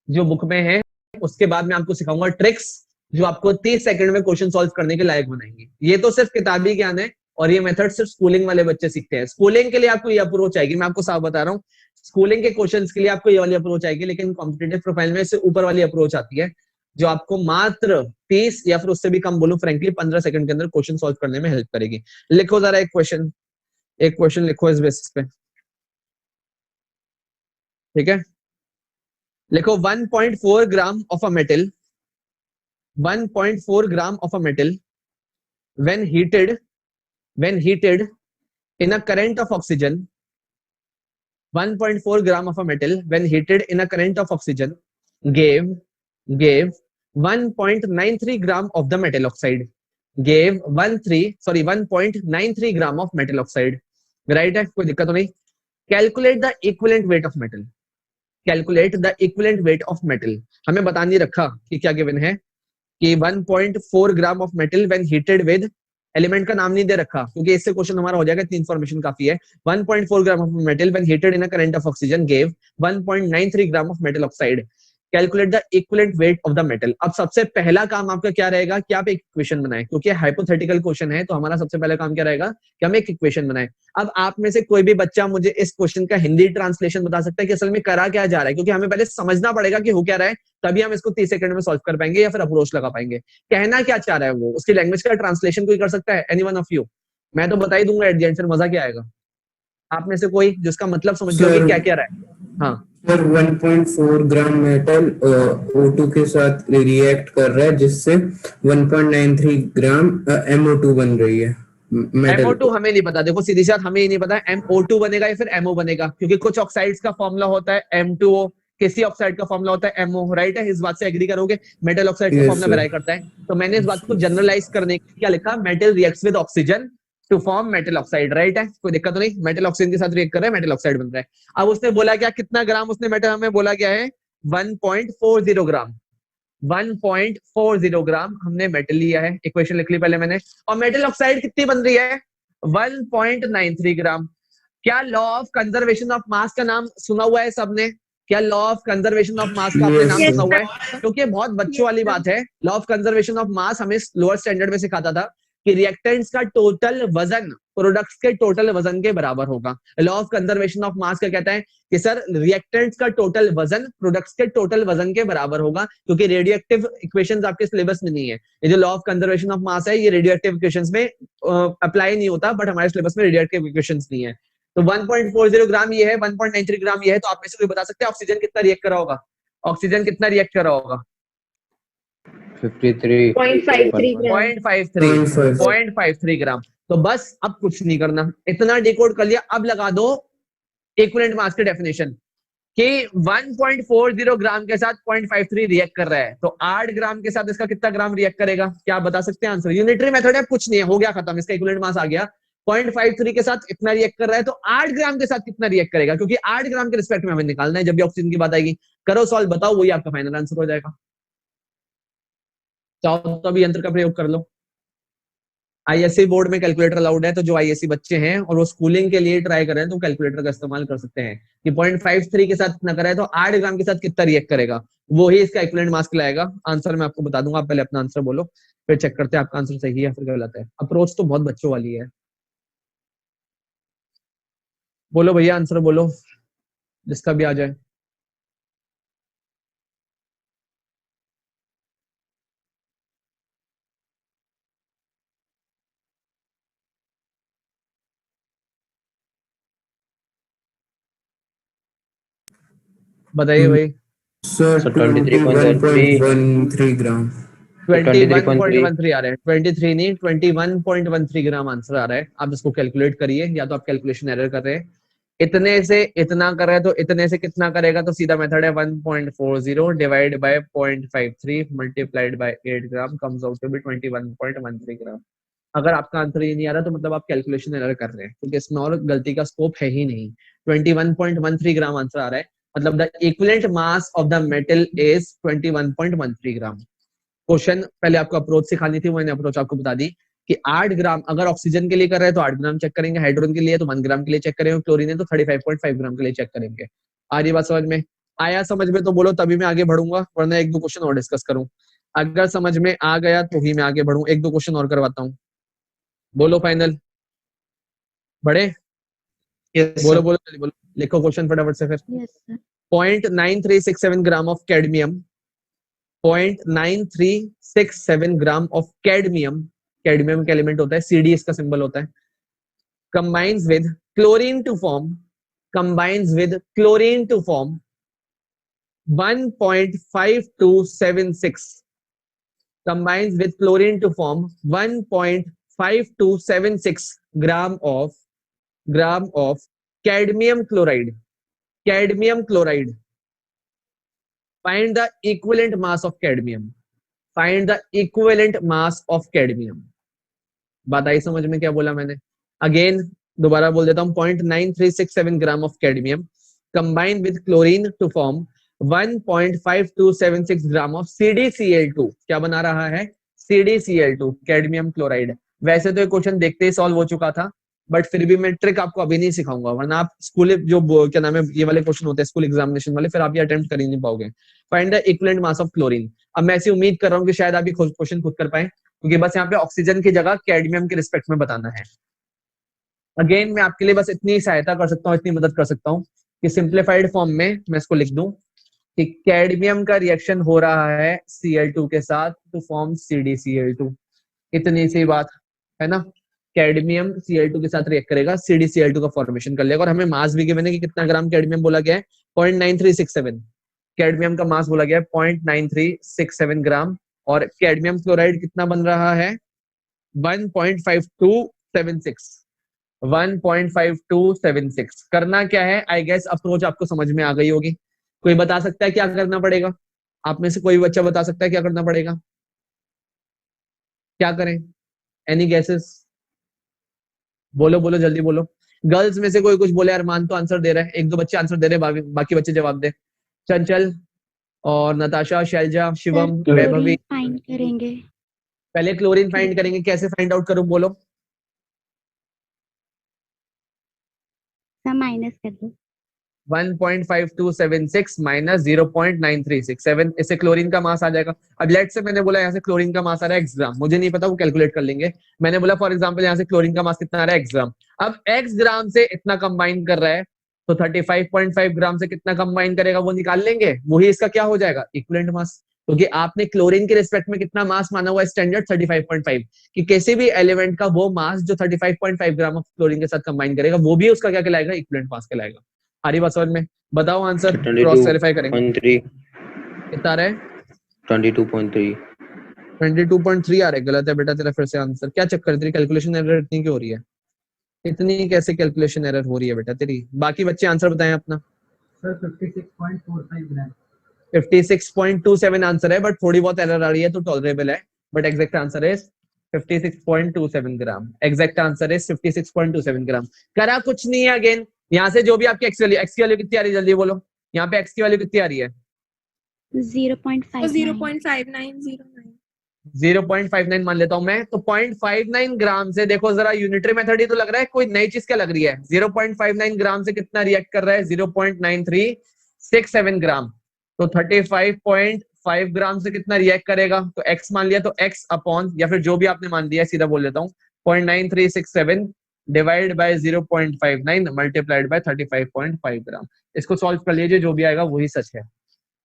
जो बुक में है। उसके बाद मैं आपको सिखाऊंगा ट्रिक्स जो आपको 30 सेकंड में क्वेश्चन सॉल्व करने के लायक बनाएंगे। ये तो सिर्फ किताबी ज्ञान है और ये मेथड सिर्फ स्कूलिंग वाले बच्चे सीखते हैं। स्कूलिंग के लिए आपको ये अप्रोच आएगी, मैं आपको साफ बता रहा हूँ। स्कूलिंग के क्वेश्चंस के लिए आपको ये वाली अप्रोच आएगी, लेकिन कॉम्पिटिटिव प्रोफाइल में इससे ऊपर वाली अप्रोच आती है जो आपको मात्र 30 या फिर उससे भी कम बोलूं फ्रेंकली 15 सेकंड के अंदर क्वेश्चन सॉल्व करने में हेल्प करेगी। लिखो जरा एक क्वेश्चन लिखो इस बेसिस पे, ठीक है? लिखो 1.4 gram of a metal, 1.4 gram of a metal when heated in a current of oxygen, 1.4 gram of a metal when heated in a current of oxygen gave 1.93 gram of the metal oxide, gave 1.93 gram of metal oxide। Right है? कोई दिक्कत तो नहीं? Calculate the equivalent weight of metal, calculate the equivalent weight of metal. हमें बता नहीं रखा कि क्या गिवन है कि 1.4 gram of metal when heated with, element का नाम नहीं दे रखा क्योंकि इससे क्वेश्चन हमारा हो जाएगा, इतनी इंफॉर्मेशन काफी है। 1.4 gram of metal when heated in a current of oxygen give 1.93 gram of metal oxide. Calculate the equivalent weight of the metal. अब सबसे पहला काम आपका क्या रहेगा कि आप एक इक्वेशन बनाएं, क्योंकि हाइपोथेटिकल क्वेश्चन है तो हमारा सबसे पहला काम क्या रहेगा कि हम एक इक्वेशन बनाएं। अब आप में से कोई भी बच्चा मुझे इस क्वेश्चन का हिंदी ट्रांसलेशन बता सकता है कि असल में करा क्या जा रहा है, क्योंकि हमें पहले समझना पड़ेगा कि हो क्या रहा है, तभी हम इसको 30 सेकंड में सॉल्व कर पाएंगे या फिर अप्रोच लगा पाएंगे। कहना क्या चाह रहा है वो, उसकी लैंग्वेज का ट्रांसलेशन कोई कर सकता है? एनीवन ऑफ यू मैं तो बता ही दूंगा एट द एंड, फिर मजा क्या आएगा। आप में से कोई जिसका मतलब समझ गया सर कि क्या क्या रहा है। हाँ सर 1.4 ग्राम मेटल O2 के साथ रिएक्ट कर रहा है, जिससे 1.93 ग्राम MO2 बन रही है मेटल। MO2 हमें नहीं पता, देखो सीधी सी बात, हमें ही नहीं पता MO2 बनेगा या फिर MO बनेगा, क्योंकि कुछ ऑक्साइड्स का फॉर्मूला होता है M2O, किसी ऑक्साइड का फॉर्मूला होता है MO, राइट है, इस बात से एग्री करोगे। मेटल ऑक्साइड का यस फॉर्मूला सर। वेरी करता है, तो मैंने इस बात को जनरलाइज करने के लिए क्या लिखा, metal reacts with oxygen to form metal oxide, right है, कोई दिक्कत तो नहीं, मेटल ऑक्सीजन के साथ रिएक्ट कर रहा है, मेटल ऑक्साइड बन रहा है। अब उसने बोला क्या, कितना ग्राम उसने मेटल हमें बोला क्या है, 1.40 ग्राम, 1.40 ग्राम हमने मेटल लिया है, इक्वेशन लिख ली पहले मैंने, और मेटल ऑक्साइड कितनी बन रही है, 1.93 ग्राम। क्या law of conservation of mass का नाम सुना हुआ है सबने, क्या law of conservation of mass का आपने यस नाम Yes, सुना सर। हुआ sir. है, क्योंकि ये बहुत बच्चों वाली बात है। Law of conservation of mass हमें लोअर स्टैंडर्ड में सिखाता था कि रिएक्टेंट्स का टोटल वजन प्रोडक्ट्स के टोटल वजन के बराबर होगा। Law of conservation of mass क्या कहता है कि सर रिएक्टेंट्स का टोटल वजन प्रोडक्ट्स के टोटल वजन के बराबर होगा, क्योंकि रेडियोएक्टिव इक्वेशंस आपके सिलेबस में नहीं है। ये जो law of conservation of mass है ये रेडियोएक्टिव इक्वेशंस में अप्लाई नहीं होता, बट हमारे सिलेबस में रेडियोएक्टिव इक्वेशंस नहीं है। तो 1.40 ग्राम ये है, 1.93 ग्राम ये है, तो आप में से कोई बता सकते हैं ऑक्सीजन कितना रिएक्ट करा होगा, ऑक्सीजन कितना रिएक्ट करा होगा, 53 0.53 ग्राम. 0.53 0.5 0.53 ग्राम। तो बस अब कुछ नहीं करना, इतना डिकोड कर लिया, अब लगा दो इक्विवेलेंट मास की डेफिनेशन कि 1.40 ग्राम के साथ 0.53 रिएक्ट कर रहा है, तो 8 ग्राम के साथ इसका कितना ग्राम रिएक्ट करेगा, क्या आप बता सकते हैं आंसर। यूनिटरी मेथड है, कुछ नहीं है, हो गया खत्म, इसका इक्विवेलेंट मास आ गया। 0.53 के साथ इतना रिएक्ट कर रहा है, तो 8 ग्राम के साथ कितना रिएक्ट करेगा, क्योंकि 8 ग्राम के रिस्पेक्ट में हमें निकालना है जब भी ऑक्सीजन की बात आएगी। करो सॉल्व, बताओ, वही आपका फाइनल आंसर हो जाएगा। चाहो तो अभी यंत्र का प्रयोग कर लो। आईएससी बोर्ड में कैलकुलेटर अलाउड है, तो जो आईएससी बच्चे हैं और वो स्कूलिंग के लिए ट्राई कर रहे हैं तो कैलकुलेटर का इस्तेमाल कर सकते हैं कि 0.53 के साथ कितना करा है, तो 8 ग्राम के साथ कितना रिएक्ट करेगा, वो ही इसका इक्विवेलेंट मास कहलाएगा। आंसर मैं आपको बता दूंगा, आप पहले अपना आंसर बोलो, फिर चेक करते हैं आपका आंसर सही है या फिर गलत है। अप्रोच तो बहुत बच्चों वाली है। बोलो भैया, आंसर बोलो, जिसका भी आ जाए। बताइए भाई। सर सर 23.13 21.13 ग्राम। 23.3 21.13 आ रहा है, 23 नहीं 21.13 ग्राम आंसर आ रहा है। आप इसको कैलकुलेट करिए, या तो आप कैलकुलेशन एरर कर रहे हैं, इतने से इतना कर रहे हैं तो इतने से कितना करेगा, तो सीधा मेथड है 1.40 divide by 0.53 multiplied by 8 gram comes out to be 21.13 gram. अगर आपका आंसर ये नहीं आ रहा तो मतलब आप कैलकुलेशन एरर कर रहे हैं, क्योंकि इसमें और गलती का स्कोप है ही नहीं। 21.13 ग्राम आंसर आ रहा है, मतलब the equivalent mass of the metal is 21.13 gram. Question पहले आपको अप्रोच सिखानी थी, मैंने अप्रोच आपको बता दी कि 8 ग्राम अगर ऑक्सीजन के लिए कर रहे हैं तो 8 ग्राम चेक करेंगे, हाइड्रोजन के लिए तो 1 ग्राम के लिए चेक करेंगे, क्लोरीन है तो 35.5 ग्राम के लिए चेक करेंगे। आ रही बात समझ में, आया समझ में तो बोलो, तभी मैं आगे बढ़ूंगा, वरना एक दो क्वेश्चन और डिस्कस करूं। अगर समझ में आ गया तो ही मैं आगे बढ़ूं, एक दो क्वेश्चन और करवाता हूँ। बोलो फाइनल, बढ़े, यस बोलो सर। बोलो जल्दी बोलो, लिखो क्वेश्चन फटाफट से फिर। Yes, sir. 0.9367 gram of cadmium, 0.9367 gram of cadmium, cadmium का एलिमेंट होता है, सीडी इसका सिंबल होता है, combines with chlorine to form, combines with chlorine to form 1.5276, combines with chlorine to form 1.5276 gram of cadmium chloride, cadmium chloride. Find the equivalent mass of cadmium, find the equivalent mass of cadmium। बात आई समझ में क्या बोला मैंने, अगेन दोबारा बोल देता हूं, 0.9367 gram of cadmium combine with chlorine to form 1.5276 gram of CdCl2। क्या बना रहा है, CdCl2, कैडमियम क्लोराइड। वैसे तो ये क्वेश्चन देखते ही सॉल्व हो चुका था, बट फिर भी मैं ट्रिक आपको अभी नहीं सिखाऊंगा, वरना आप स्कूल जो क्या नाम है ये वाले क्वेश्चन होते हैं स्कूल एग्जामिनेशन वाले, फिर आप ये अटेम्प्ट कर ही नहीं पाओगे। Find the equivalent mass of chlorine. अब मैं ऐसी उम्मीद कर रहा हूँ कि शायद आप ये क्वेश्चन खुद कर पाए, क्योंकि बस यहाँ पे ऑक्सीजन की जगह कैडमियम के रिस्पेक्ट में बताना है। अगेन मैं आपके लिए बस इतनी सहायता कर सकता हूँ, इतनी मदद कर सकता हूँ कि सिंप्लीफाइड फॉर्म में मैं इसको लिख दूं कि कैडमियम का रिएक्शन हो रहा है Cl2 के साथ टू फॉर्म CdCl2, इतनी सी बात है ना। कैडमियम Cl2 के साथ रिएक्ट करेगा, CdCl2 का फॉर्मेशन कर लेगा। और हमें मास भी गिवन है कि कितना ग्राम कैडमियम बोला गया है, 0.9367। कैडमियम का मास बोला गया है 0.9367 ग्राम, और कैडमियम क्लोराइड कितना बन रहा है, 1.5276। 1.5276। करना क्या है, आई गेस अप्रोच आपको समझ में आ गई होगी। कोई बता सकता है क्या करना पड़ेगा? आप में से कोई बच्चा बता सकता है क्या करना पड़ेगा? क्या करें? Any guesses? बोलो बोलो जल्दी बोलो। गर्ल्स में से कोई कुछ बोले? अरमान तो आंसर दे रहा है, एक दो बच्चे आंसर दे रहे हैं, बाकी बच्चे जवाब दे। चंचल और नताशा, शैलजा, शिवम, वैभवी। फाइंड करेंगे। पहले क्लोरीन फाइंड करेंगे, कैसे फाइंड आउट करूं बोलो? सब माइनस कर दो। 1.5276 माइनस 0.9367, इससे क्लोरीन का मास आ जाएगा। अब लेट से मैंने बोला यहाँ से क्लोरीन का मास आ रहा है x ग्राम, मुझे नहीं पता, वो कैलकुलेट कर लेंगे। मैंने बोला फॉर एग्जांपल यहाँ से क्लोरीन का मास कितना आ रहा है x ग्राम। अब x ग्राम से इतना कंबाइन कर रहा है, तो 35.5 ग्राम से कितना कंबाइन करेगा वो निकाल लेंगे, वही इसका क्या हो जाएगा, इक्विवेलेंट मास। क्योंकि आपने क्लोरीन के रिस्पेक्ट में कितना मास माना हुआ है स्टैंडर्ड 35.5, कि किसी भी एलिमेंट का वो मास जो 35.5 ग्राम ऑफ क्लोरीन के साथ कंबाइन करेगा वो भी उसका क्या कहलाएगा, इक्विवेलेंट मास कहलाएगा। आ रही बात समझ में? बताओ आंसर, क्रॉस वेरीफाई करेंगे। 22.3 कितना आ रहा है? 22.3 22.3 आ रहा है। गलत है बेटा तेरा फिर से आंसर। क्या चक्कर, तेरी कैलकुलेशन एरर इतनी क्यों हो रही है? इतनी कैसे कैलकुलेशन एरर हो रही है बेटा तेरी? बाकी बच्चे आंसर बताएं अपना। सर 56.45 ग्राम। 56.27 आंसर है, बट थोड़ी बहुत एरर आ रही है तो टॉलरेबल है। बट एग्जैक्ट आंसर है 56.27 ग्राम। एग्जैक्ट आंसर है 56.27 ग्राम। करा कुछ नहीं है। अगेन यहाँ से जो भी आपकी एक्स की वैल्यू कितनी आ रही है जल्दी बोलो। यहाँ पे एक्स की वैल्यू कितनी आ रही है? 0.59। 0.59 मान लेता हूं मैं, तो 0.59 ग्राम से देखो जरा, यूनिटरी मेथड ही तो लग रहा है, कोई नई चीज क्या लग रही है? 0.59 ग्राम से कितना रिएक्ट कर रहा है? 0.9367 ग्राम। तो 35.5 ग्राम से कितना रिएक्ट करेगा? तो x मान लिया, तो x अपॉन, या फिर जो भी आपने मान लिया सीधा बोल देता हूँ, 0.9367 डिवाइड बाय 0.59 मल्टीप्लाइड बाय 35.5 ग्राम। इसको सॉल्व कर लीजिए, जो भी आएगा वही सच है।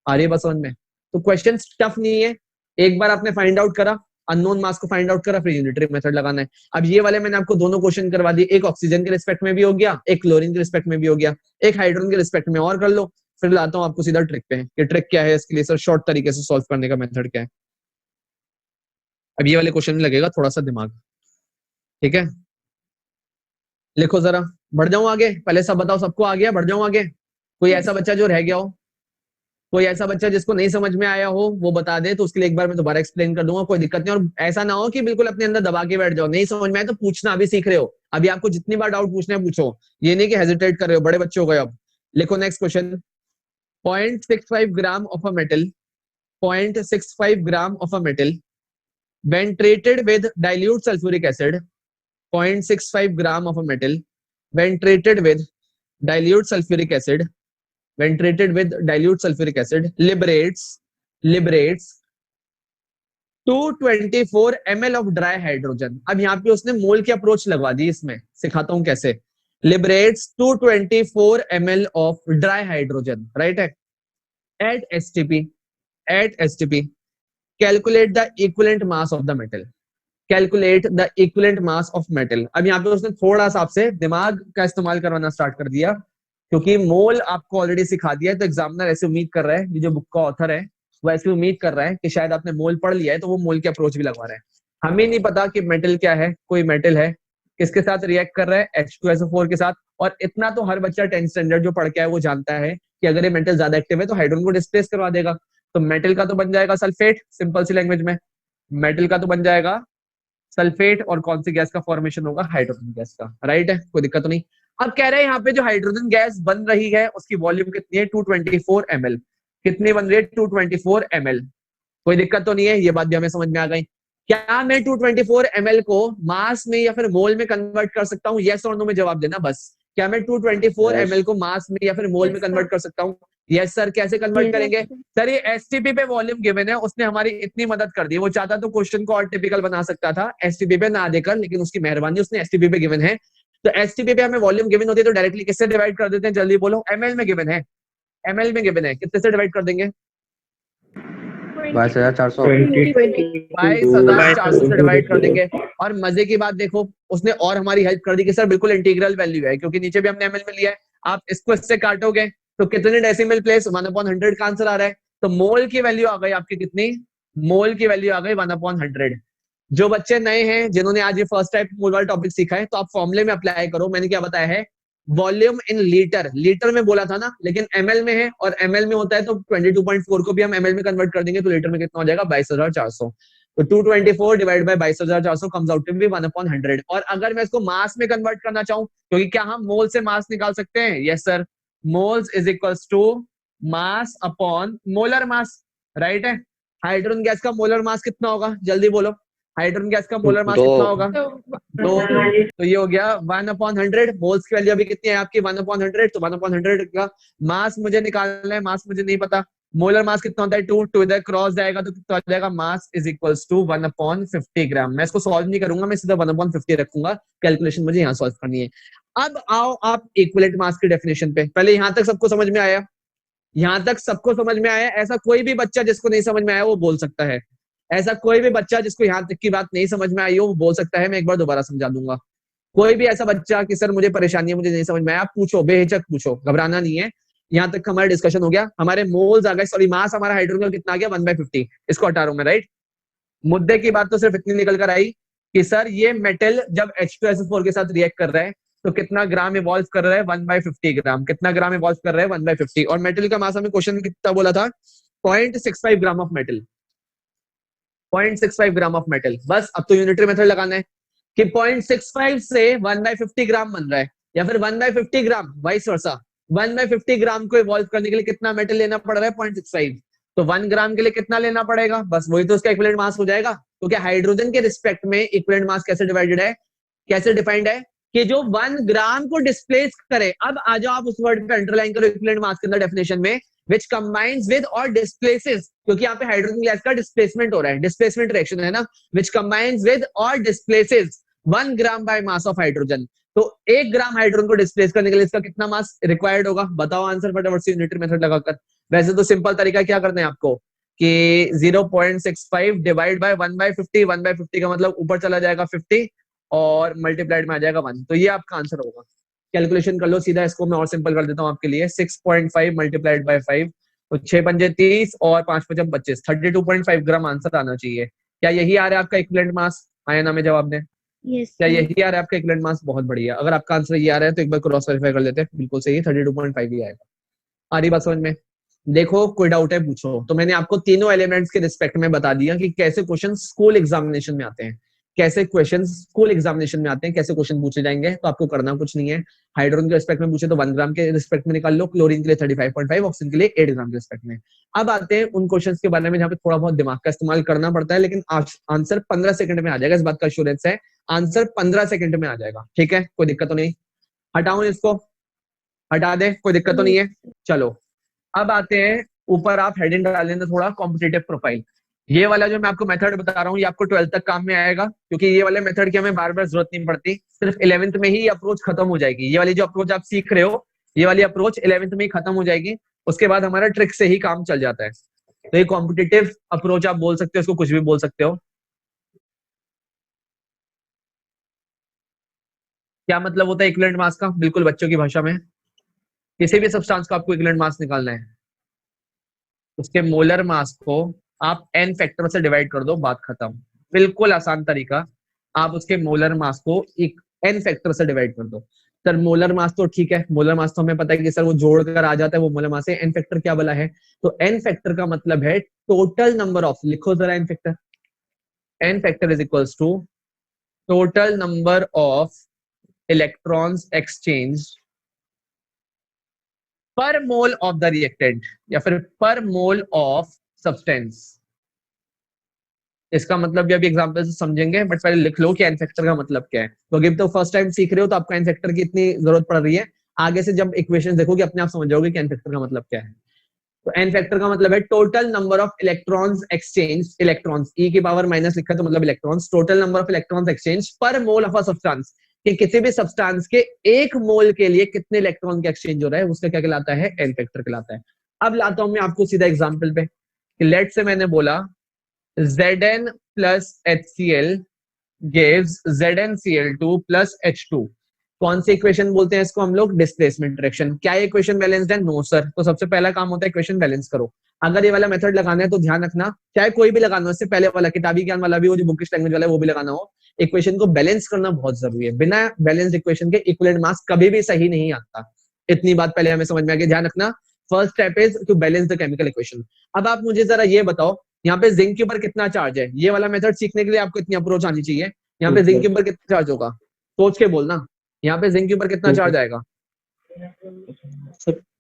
आ रही है बस समझ में? तो क्वेश्चन टफ नहीं है। एक बार आपने फाइंड आउट करा, अननोन मास को फाइंड आउट करा, फिर यूनिटरी मेथड लगाना है। अब ये वाले मैंने आपको दोनों क्वेश्चन करवा दिए, एक ऑक्सीजन के रिस्पेक्ट में भी हो गया, एक क्लोरीन के रिस्पेक्ट में भी हो गया, एक हाइड्रोजन के रिस्पेक्ट में और कर लो। फिर लाता हूं आपको सीधा ट्रिक पे कि ट्रिक क्या है इसके लिए सर, शॉर्ट तरीके से सॉल्व करने का मेथड क्या है। अब ये वाले क्वेश्चन में लगेगा थोड़ा सा दिमाग, ठीक है? लिखो जरा, बढ़ जाऊं आगे? पहले सब बताओ, सबको आ गया? बढ़ जाऊं आगे? कोई ऐसा बच्चा जो रह गया हो, कोई ऐसा बच्चा जिसको नहीं समझ में आया हो वो बता दे, तो उसके लिए एक बार मैं दोबारा एक्सप्लेन कर दूंगा, कोई दिक्कत नहीं। और ऐसा ना हो कि बिल्कुल अपने अंदर दबा के बैठ जाओ, नहीं समझ में आए तो पूछना, अभी सीख रहे हो, अभी आपको जितनी बार डाउट पूछना है पूछो, ये नहीं कि हेजिटेट कर रहे हो, बड़े बच्चे हो गए अब। लिखो next question. 0.65 gram of a metal, 0.65 gram of a metal when treated with dilute sulfuric acid, 0.65 gram of a metal when treated with dilute sulfuric acid, when treated with dilute sulfuric acid liberates 224 ml of dry hydrogen। अब यहाँ पे उसने मोल की अप्रोच लगवा दी, इसमें सिखाता हूं कैसे। liberates 224 ml of dry hydrogen, right है, at STP calculate the equivalent mass of the metal, calculate the equivalent mass of metal. अब यहाँ पे उसने थोड़ा सा आपसे दिमाग का इस्तेमाल करवाना स्टार्ट कर दिया, क्योंकि मोल आपको ऑलरेडी सिखा दिया है, तो एग्जामिनर ऐसे उम्मीद कर रहा है, ये जो बुक का ऑथर है वो ऐसे उम्मीद कर रहा है कि शायद आपने मोल पढ़ लिया है, तो वो मोल की अप्रोच भी लगवा रहा है। हमें नहीं पता कि मेटल क्या है, कोई मेटल है, किसके साथ रिएक्ट कर रहा है, H2SO4 के साथ। और इतना तो हर बच्चा 10th स्टैंडर्ड जो पढ़ के है वो जानता है कि अगर ये मेटल ज्यादा एक्टिव है तो हाइड्रोजन को डिस्प्लेस करवा देगा। तो मेटल का तो बन जाएगा सल्फेट, सिंपल सी लैंग्वेज में मेटल का तो बन जाएगा सल्फेट, और कौन सी गैस का फॉर्मेशन होगा, हाइड्रोजन गैस का, राइट है, कोई दिक्कत तो नहीं। अब कह रहे हैं यहाँ पे जो हाइड्रोजन गैस बन रही है उसकी वॉल्यूम कितनी है, 224 ml। कितनी बन रही है, 224 ml। कोई दिक्कत तो नहीं है, ये बात भी हमें समझ में आ गई। क्या मैं 224 ml को मास में या फिर मोल में कन्वर्ट कर सकता हूँ? यस और नो में जवाब देना बस। क्या मैं 224 ml को मास में या फिर मोल में कन्वर्ट कर सकता हूँ? Yes sir. कैसे कन्वर्ट करेंगे सर? ये एसटीपी पे वॉल्यूम गिवन है, उसने हमारी इतनी मदद कर दी। वो चाहता तो क्वेश्चन को और टिपिकल बना सकता था एसटीपी पे ना देकर, लेकिन उसकी मेहरबानी, उसने एसटीपी पे गिवन है। तो एसटीपी पे हमें वॉल्यूम गिवन होती है तो डायरेक्टली किससे डिवाइड कर देते हैं, जल्दी बोलो। एमएल में गिवन है, एमएल में गिवन है, कितने से डिवाइड कर देंगे? 22,400 22,400 से डिवाइड कर देंगे। और मजे की बात देखो, उसने और हमारी हेल्प कर दी कि सर बिल्कुल इंटीग्रल वैल्यू है, क्योंकि नीचे भी हमने एमएल में लिया है। आप इसको इससे काटोगे तो कितने डेसिमल प्लेस 1/100 का आंसर आ रहा है। तो मोल की वैल्यू आ गई आपकी कितनी, मोल की वैल्यू आ गई 1/100। जो बच्चे नए हैं जिन्होंने आज ये फर्स्ट टाइप मोल वाला टॉपिक सीखा है, तो आप फॉर्मूले में अप्लाई करो। मैंने क्या बताया है, वॉल्यूम इन लीटर, लीटर में बोला था ना, लेकिन एमएल में है, और एमएल में होता है तो 22.4 को भी हम एमएल में कन्वर्ट कर देंगे तो लीटर में कितना हो जाएगा, 22,400। तो 224 divide by 22,400 comes out to be 1/100। और अगर मैं इसको मास में कन्वर्ट करना चाहूं, क्योंकि क्या हम मोल से मास निकाल सकते हैं, yes sir, moles is equals to mass upon molar mass, right है। हाइड्रोजन गैस का मोलर मास कितना होगा, जल्दी बोलो, हाइड्रोजन गैस का मोलर मास दो। कितना होगा, तो ये हो गया 1/100। मोल्स की वैल्यू अभी कितनी है आपकी, 1/100। तो 1/100 का मास मुझे निकालना है, मास मुझे नहीं पता। मोलर मास कितना होता है, 2 इधर क्रॉस जाएगा तो कितना हो जाएगा, मास इज इक्वल्स टू 1/50 ग्राम। मैं इसको सॉल्व नहीं करूंगा, मैं सीधा 1/50 रखूंगा, कैलकुलेशन मुझे यहाँ सॉल्व करनी है। अब आओ आप इक्विवेलेंट मास की डेफिनेशन पे। पहले यहां तक सबको समझ में आया, यहां तक सबको समझ में आया। ऐसा कोई भी बच्चा जिसको नहीं समझ में आया वो बोल सकता है, ऐसा कोई भी बच्चा जिसको यहाँ तक की बात नहीं समझ में आई हो वो बोल सकता है, मैं एक बार दोबारा समझा दूंगा। कोई भी ऐसा बच्चा कि सर मुझे परेशानी है, मुझे नहीं समझ में आया, आप पूछो, बेहिचक पूछो, घबराना नहीं है। यहाँ तक हमारा डिस्कशन हो गया, हमारे मोल्स आ गए, सॉरी मास हमारा हाइड्रोजन का कितना आ गया, 1/50। इसको हटा रहा हूं मैं, राइट। मुद्दे की बात तो सिर्फ इतनी निकल कर आई कि सर ये मेटल जब H2SO4 के साथ रिएक्ट कर रहा है तो कितना ग्राम इवॉल्व कर रहा है, 1/50 ग्राम। कितना ग्राम इवॉल्व कर रहा है, 1/50। और मेटल का मास हमें क्वेश्चन में कितना बोला था, 0.65 gram of metal, 0.65 gram of metal. बस अब तो यूनिटरी मेथड लगाना है कि 0.65 से 1/50 ग्राम बन रहा है, या फिर 1/50 ग्राम वाइस वर्सा। 1/50 ग्राम को इवॉल्व करने के लिए कितना मेटल लेना पड़ रहा है, 0.65। तो 1 ग्राम के लिए कितना लेना पड़ेगा, बस वही तो उसका इक्विवेलेंट मास हो जाएगा। तो क्या हाइड्रोजन के रिस्पेक्ट में इक्विवेलेंट मास कैसे डिवाइडेड है, कैसे डिफाइंड है, कि जो 1 ग्राम को डिस्प्लेस करे। अब आ जाओ आप उस वर्ड पे अंडरलाइन करो इक्विवेलेंट मास के अंदर डेफिनेशन में, which combines with or displaces, क्योंकि यहाँ पे हाइड्रोजन गैस का डिस्प्लेसमेंट हो रहा है, डिस्प्लेसमेंट रिएक्शन है ना, which combines with or displaces 1 gram by mass of hydrogen. तो 1 ग्राम हाइड्रोजन को डिस्प्लेस करने के लिए इसका कितना मास रिक्वायर्ड होगा, बताओ आंसर फटाफट से यूनिटरी मेथड लगाकर। वैसे तो सिंपल तरीका क्या करना है आपको कि 0.65 डिवाइड बाय 1/50, 1/50 का मतलब ऊपर चला जाएगा 50 और मल्टीप्लाइड में आ जाएगा 1। तो ये आपका आंसर होगा। कैलकुलेशन कर लो सीधा, इसको मैं और सिंपल कर देता हूँ आपके लिए। 6.5 मल्टीप्लाइड बाय 5, तो 6 पंजे 30 और 5 पंजे 25, 32.5 ग्राम आंसर आना चाहिए। क्या यही आ रहा है आपका इक्विवेलेंट मास, आया ना में जवाब ने, यस क्या यही आ रहा है आपका इक्विवेलेंट मास, बहुत बढ़िया। अगर आपका आंसर ये आ रहा है तो एक बार क्रॉस वेरीफाई कर लेते हैं, बिल्कुल सही है, 32.5 ही आएगा। आ रही बात समझ में, देखो कोई डाउट है पूछो। तो मैंने आपको तीनों एलिमेंट्स के रिस्पेक्ट में बता दिया कि कैसे क्वेश्चन स्कूल एग्जामिनेशन में आते हैं, कैसे क्वेश्चन स्कूल एग्जामिनेशन में आते हैं, कैसे क्वेश्चन पूछे जाएंगे। तो आपको करना कुछ नहीं है, हाइड्रोजन के रिस्पेक्ट में पूछे तो 1 ग्राम के रिस्पेक्ट में निकाल लो, क्लोरीन के लिए 35.5, ऑक्सीजन के लिए 8 ग्राम के रिस्पेक्ट में। अब आते हैं उन क्वेश्चंस के बारे में जहाँ पे थोड़ा बहुत दिमाग का इस्तेमाल करना पड़ता है, लेकिन आंसर 15 सेकंड में आ जाएगा, इस बात का एश्योरेंस है, आंसर 15 सेकंड में आ जाएगा, ठीक है, कोई दिक्कत तो नहीं। हटाऊं इसको, हटा दे, कोई दिक्कत तो नहीं है। चलो अब आते हैं ऊपर, आप हेडिंग डाल लेना थोड़ा कॉम्पिटिटिव प्रोफाइल। ये वाला जो मैं आपको मेथड बता रहा हूँ ये आपको 12th तक काम में आएगा, क्योंकि ये वाले मेथड की हमें बार बार जरूरत नहीं पड़ती, सिर्फ 11th में ही अप्रोच खत्म हो जाएगी। ये वाली जो अप्रोच आप सीख रहे हो, ये वाली अप्रोच 11th में ही खत्म हो जाएगी, उसके बाद हमारा ट्रिक से ही काम चल जाता है। तो ये कॉम्पिटिटिव अप्रोच आप बोल सकते हो, इसको कुछ भी बोल सकते हो। क्या मतलब होता है इक्विवेलेंट मास का, बिल्कुल बच्चों की भाषा में, किसी भी सब्सटेंस का आपको इक्विवेलेंट मास निकालना है, उसके मोलर मास को आप n फैक्टर से डिवाइड कर दो, बात खत्म। बिल्कुल आसान तरीका, आप उसके मोलर मास को एक n फैक्टर से डिवाइड कर दो। सर मोलर मास तो ठीक है, मोलर मास तो हमें पता है कि सर वो जोड़कर आ जाता है, वो मोलर मास है। n फैक्टर क्या बोला है, तो n फैक्टर का मतलब है टोटल नंबर ऑफ, लिखो जरा n factor, n factor is equals to total number of electrons exchange पर मोल ऑफ द रिएक्टेंट, या फिर पर मोल ऑफ सब्सटेंस। इसका मतलब भी अभी एग्जांपल से समझेंगे, बट पहले लिख लो कि एन फैक्टर का मतलब क्या है, क्योंकि तो फर्स्ट टाइम सीख रहे हो तो आपको एन फैक्टर की इतनी जरूरत पड़ रही है। आगे से जब इक्वेशन देखोगे अपने आप समझ जाओगे कि एन फैक्टर का मतलब क्या है। तो एन फैक्टर का मतलब है total number of electrons exchange, electrons e की पावर माइनस लिखा है तो मतलब electrons, total number of electrons exchange पर मोल ऑफ अ सब्सटेंस, कि किसी भी सब्सटेंस के 1 मोल के लिए कितने इलेक्ट्रॉन का एक्सचेंज हो रहा है, उसका क्या कहलाता है, एन फैक्टर कहलाता है। अब लाता हूं मैं आपको सीधा एग्जांपल पे, कि लेट से मैंने बोला Zn plus HCl gives ZnCl2 plus H2। कौन सी इक्वेशन बोलते हैं इसको हम लोग? Displacement direction. क्या ये इक्वेशन बैलेंस्ड है? No sir. तो सबसे पहला काम होता है इक्वेशन बैलेंस करो। अगर ये वाला मेथड लगाना है तो ध्यान रखना, चाहे कोई भी लगाना हो, इससे पहले वाला किताबी ज्ञान वाला भी हो, जो बुकिश लैंग्वेज वाला है वो भी लगाना हो, इक्वेशन को बैलेंस करना बहुत जरूरी है। बिना बैलेंस इक्वेशन के इक्विवेलेंट मास कभी भी सही नहीं आता। इतनी बात पहले हमें समझ में आ गई, ध्यान रखना। First step is to balance the chemical equation. अब आप मुझे जरा ये बताओ, यहाँ पे जिंक के ऊपर कितना चार्ज है? ये वाला मेथड सीखने के लिए आपको इतनी अप्रोच आनी चाहिए। यहाँ पे जिंक के ऊपर कितना चार्ज होगा? सोच के बोलना। यहाँ पे जिंक के ऊपर कितना चार्ज आएगा?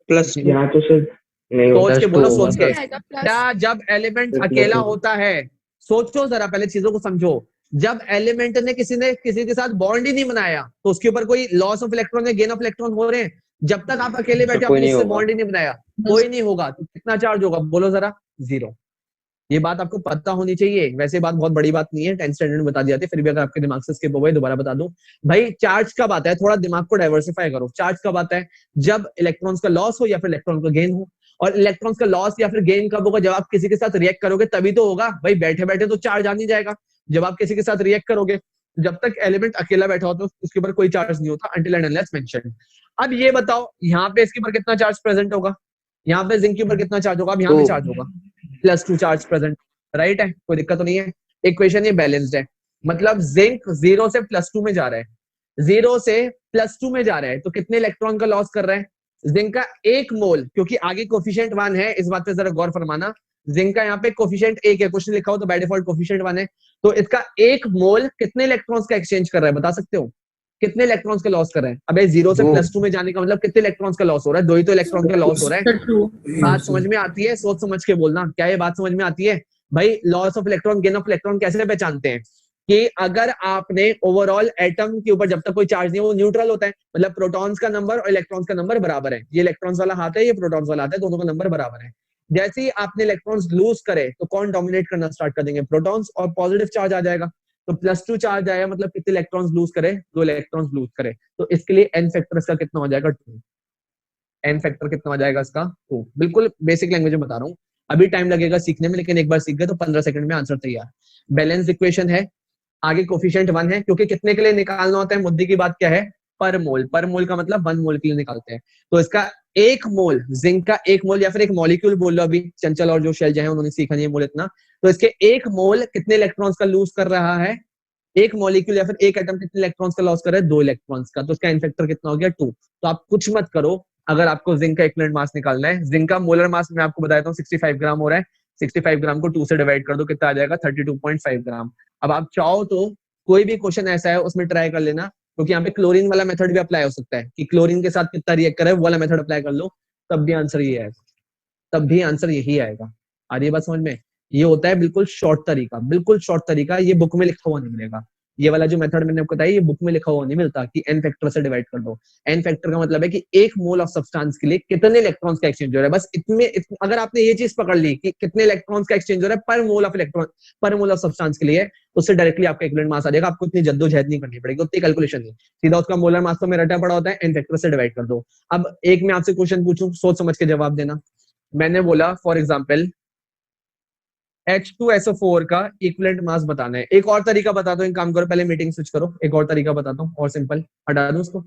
प्लस यहाँ तो सर नहीं होता। सोच के बोलो, सोच के। आएगा प्लस। क्या जब एलिमेंट अकेला होता है, सोचो जरा, पहले चीजों को समझो। जब एलिमेंट ने किसी के साथ बॉन्ड ही नहीं बनाया तो उसके ऊपर कोई लॉस ऑफ इलेक्ट्रॉन या गेन ऑफ इलेक्ट्रॉन हो रहे हैं? जब तक आप अकेले बैठे कोई आपने नहीं इससे होगा। बॉन्ड ही नहीं बनाया, कोई नहीं होगा। तो कितना चार्ज होगा बोलो जरा? 0। ये बात आपको पता होनी चाहिए। वैसे बात बहुत बड़ी बात नहीं है, 10th स्टैंडर्ड में बता दिया था, फिर भी अगर आपके दिमाग से स्किप हो गए दोबारा बता दूं। भाई चार्ज कब आता है? थोड़ा दिमाग को डाइवर्सिफाई करो। चार्ज कब आता है? जब इलेक्ट्रॉन्स का लॉस हो या फिर इलेक्ट्रॉन का गेन हो। और इलेक्ट्रॉन्स का लॉस या फिर गेन कब होगा? जब आप किसी के साथ रिएक्ट करोगे तभी तो होगा। भाई बैठे बैठे तो चार्ज आ नहीं जाएगा। जब आप किसी के साथ रिएक्ट करोगे, जब तक एलिमेंट अकेला बैठा हो तो उसके ऊपर कोई चार्ज नहीं होता, until and unless mentioned। अब ये बताओ, यहाँ पे इसके ऊपर कितना चार्ज प्रेजेंट होगा? यहाँ पे जिंक के ऊपर कितना चार्ज होगा? अब यहाँ पे चार्ज होगा +2 चार्ज प्रेजेंट। राइट है, कोई दिक्कत तो नहीं है। इक्वेशन ये बैलेंस्ड है, मतलब जिंक 0 से +2 में जा रहा है। 0 से +2 में जा रहा है तो कितने इलेक्ट्रॉन का लॉस कर रहा है? जिंक का 1 मोल, क्योंकि आगे कोफिशिएंट 1 है, इस बात पे जरा गौर फरमाना। जिंक का यहाँ पे कोफिशिएंट 1 है, क्वेश्चन लिखा हो तो बाय डिफॉल्ट कोफिशिएंट 1 है। तो इसका 1 मोल कितने इलेक्ट्रॉन्स का एक्सचेंज कर रहा है, बता सकते हो? कितने इलेक्ट्रॉन्स का लॉस कर रहा है? अबे 0 से +2 में जाने का मतलब कितने इलेक्ट्रॉन्स का लॉस हो रहा है? 2 ही तो इलेक्ट्रॉन का लॉस हो रहा है। बात समझ में आती है? सोच समझ के बोलना। क्या ये बात समझ में आती है? भाई loss of electron, gain of electron कैसे पहचानते हैं? कि अगर आपने ओवरऑल एटम के ऊपर जब तक कोई चार्ज नहीं है वो न्यूट्रल होता है, मतलब प्रोटॉन्स का नंबर और इलेक्ट्रॉन्स का नंबर बराबर है। ये इलेक्ट्रॉन्स वाला हाथ है, ये प्रोटॉन्स वाला हाथ है, दोनों का नंबर बराबर है। जैसे ही आपने इलेक्ट्रॉन्स लूज करे तो कौन डोमिनेट करना स्टार्ट कर देंगे? प्रोटॉन्स, और पॉजिटिव चार्ज आ जाएगा। तो +2 चार्ज आया मतलब कितने इलेक्ट्रॉन्स लूज करे? 2 इलेक्ट्रॉन्स लूज करे। तो इसके लिए एन फैक्टर इसका कितना हो जाएगा? 2। एन फैक्टर कितना हो जाएगा इसका? 2। बिल्कुल बेसिक लैंग्वेज में बता रहा हूँ, अभी टाइम लगेगा सीखने में, लेकिन एक बार सीख गए तो 15 सेकंड में आंसर तैयार। बैलेंस इक्वेशन है, आगे कोफिशिएंट 1 है, क्योंकि कितने के लिए निकालना होता है, मुद्दे की बात क्या है? पर मोल। पर मोल का मतलब 1 मोल के लिए निकालते हैं। तो इसका 1 मोल, जिंक का 1 मोल या फिर एक मॉलिक्यूल बोल लो, अभी चंचल और जो शैलजा है उन्होंने सीखा नहीं है मोल इतना। तो इसके 1 मोल कितने इलेक्ट्रॉन्स का लूज कर रहा है? एक मॉलिक्यूल या फिर एक एटम कितने इलेक्ट्रॉन्स का लॉस कर रहा है? 2 इलेक्ट्रॉन्स का। तो इसका एन फैक्टर कितना हो गया? 2। तो आप कुछ मत करो, अगर आपको जिंक का इक्विवेलेंट मास निकालना है। जिंक का मोलर मास मैं आपको बताता हूँ 65 ग्राम हो रहा है। 65 ग्राम को 2 से डिवाइड कर दो, कितना आ जाएगा? 32.5 ग्राम। अब आप चाहो तो कोई भी क्वेश्चन ऐसा है उसमें ट्राई कर लेना, क्योंकि यहाँ पे क्लोरीन वाला मेथड भी अप्लाई हो सकता है कि क्लोरीन के साथ कितना रिएक्ट करे, वो वाला मेथड अप्लाई कर लो, तब भी आंसर ये आएगा। तब भी आंसर यही आएगा। आ रही है बात समझ में? ये होता है बिल्कुल शॉर्ट तरीका, बिल्कुल शॉर्ट तरीका। ये बुक में लिखा हुआ नहीं मिलेगा। ये वाला जो मेथड मैंने आपको बताया, ये बुक में लिखा हुआ नहीं मिलता कि एन फैक्टर से डिवाइड कर दो। एन फैक्टर का मतलब है कि 1 मोल ऑफ सब्सटेंस के लिए कितने इलेक्ट्रॉन्स का एक्सचेंज हो रहा है। बस अगर आपने ये चीज पकड़ ली कि कितने इलेक्ट्रॉन्स का एक्सचेंज हो रहा है पर मोल ऑफ इलेक्ट्रॉन, पर मोल ऑफ सब्सटेंस के लिए, तो उससे डायरेक्टली आपका इक्विवेलेंट मास आ जाएगा। आपको इतनी जद्दोजहद नहीं करनी पड़ेगी, उतनी कैलकुलेशन नहीं, सीधा उसका मोलर मास तो में रटा पड़ा होता है, एन फैक्टर से डिवाइड कर दो। अब एक मैं आपसे क्वेश्चन पूछूं, सोच समझ के जवाब देना। मैंने बोला फॉर एग्जाम्पल H2SO4 का इक्विवेलेंट मास बताना है। एक और तरीका बता दो, एक काम करो, पहले मीटिंग स्विच करो, एक और तरीका बताता हूँ और सिंपल, हटा दूं उसको।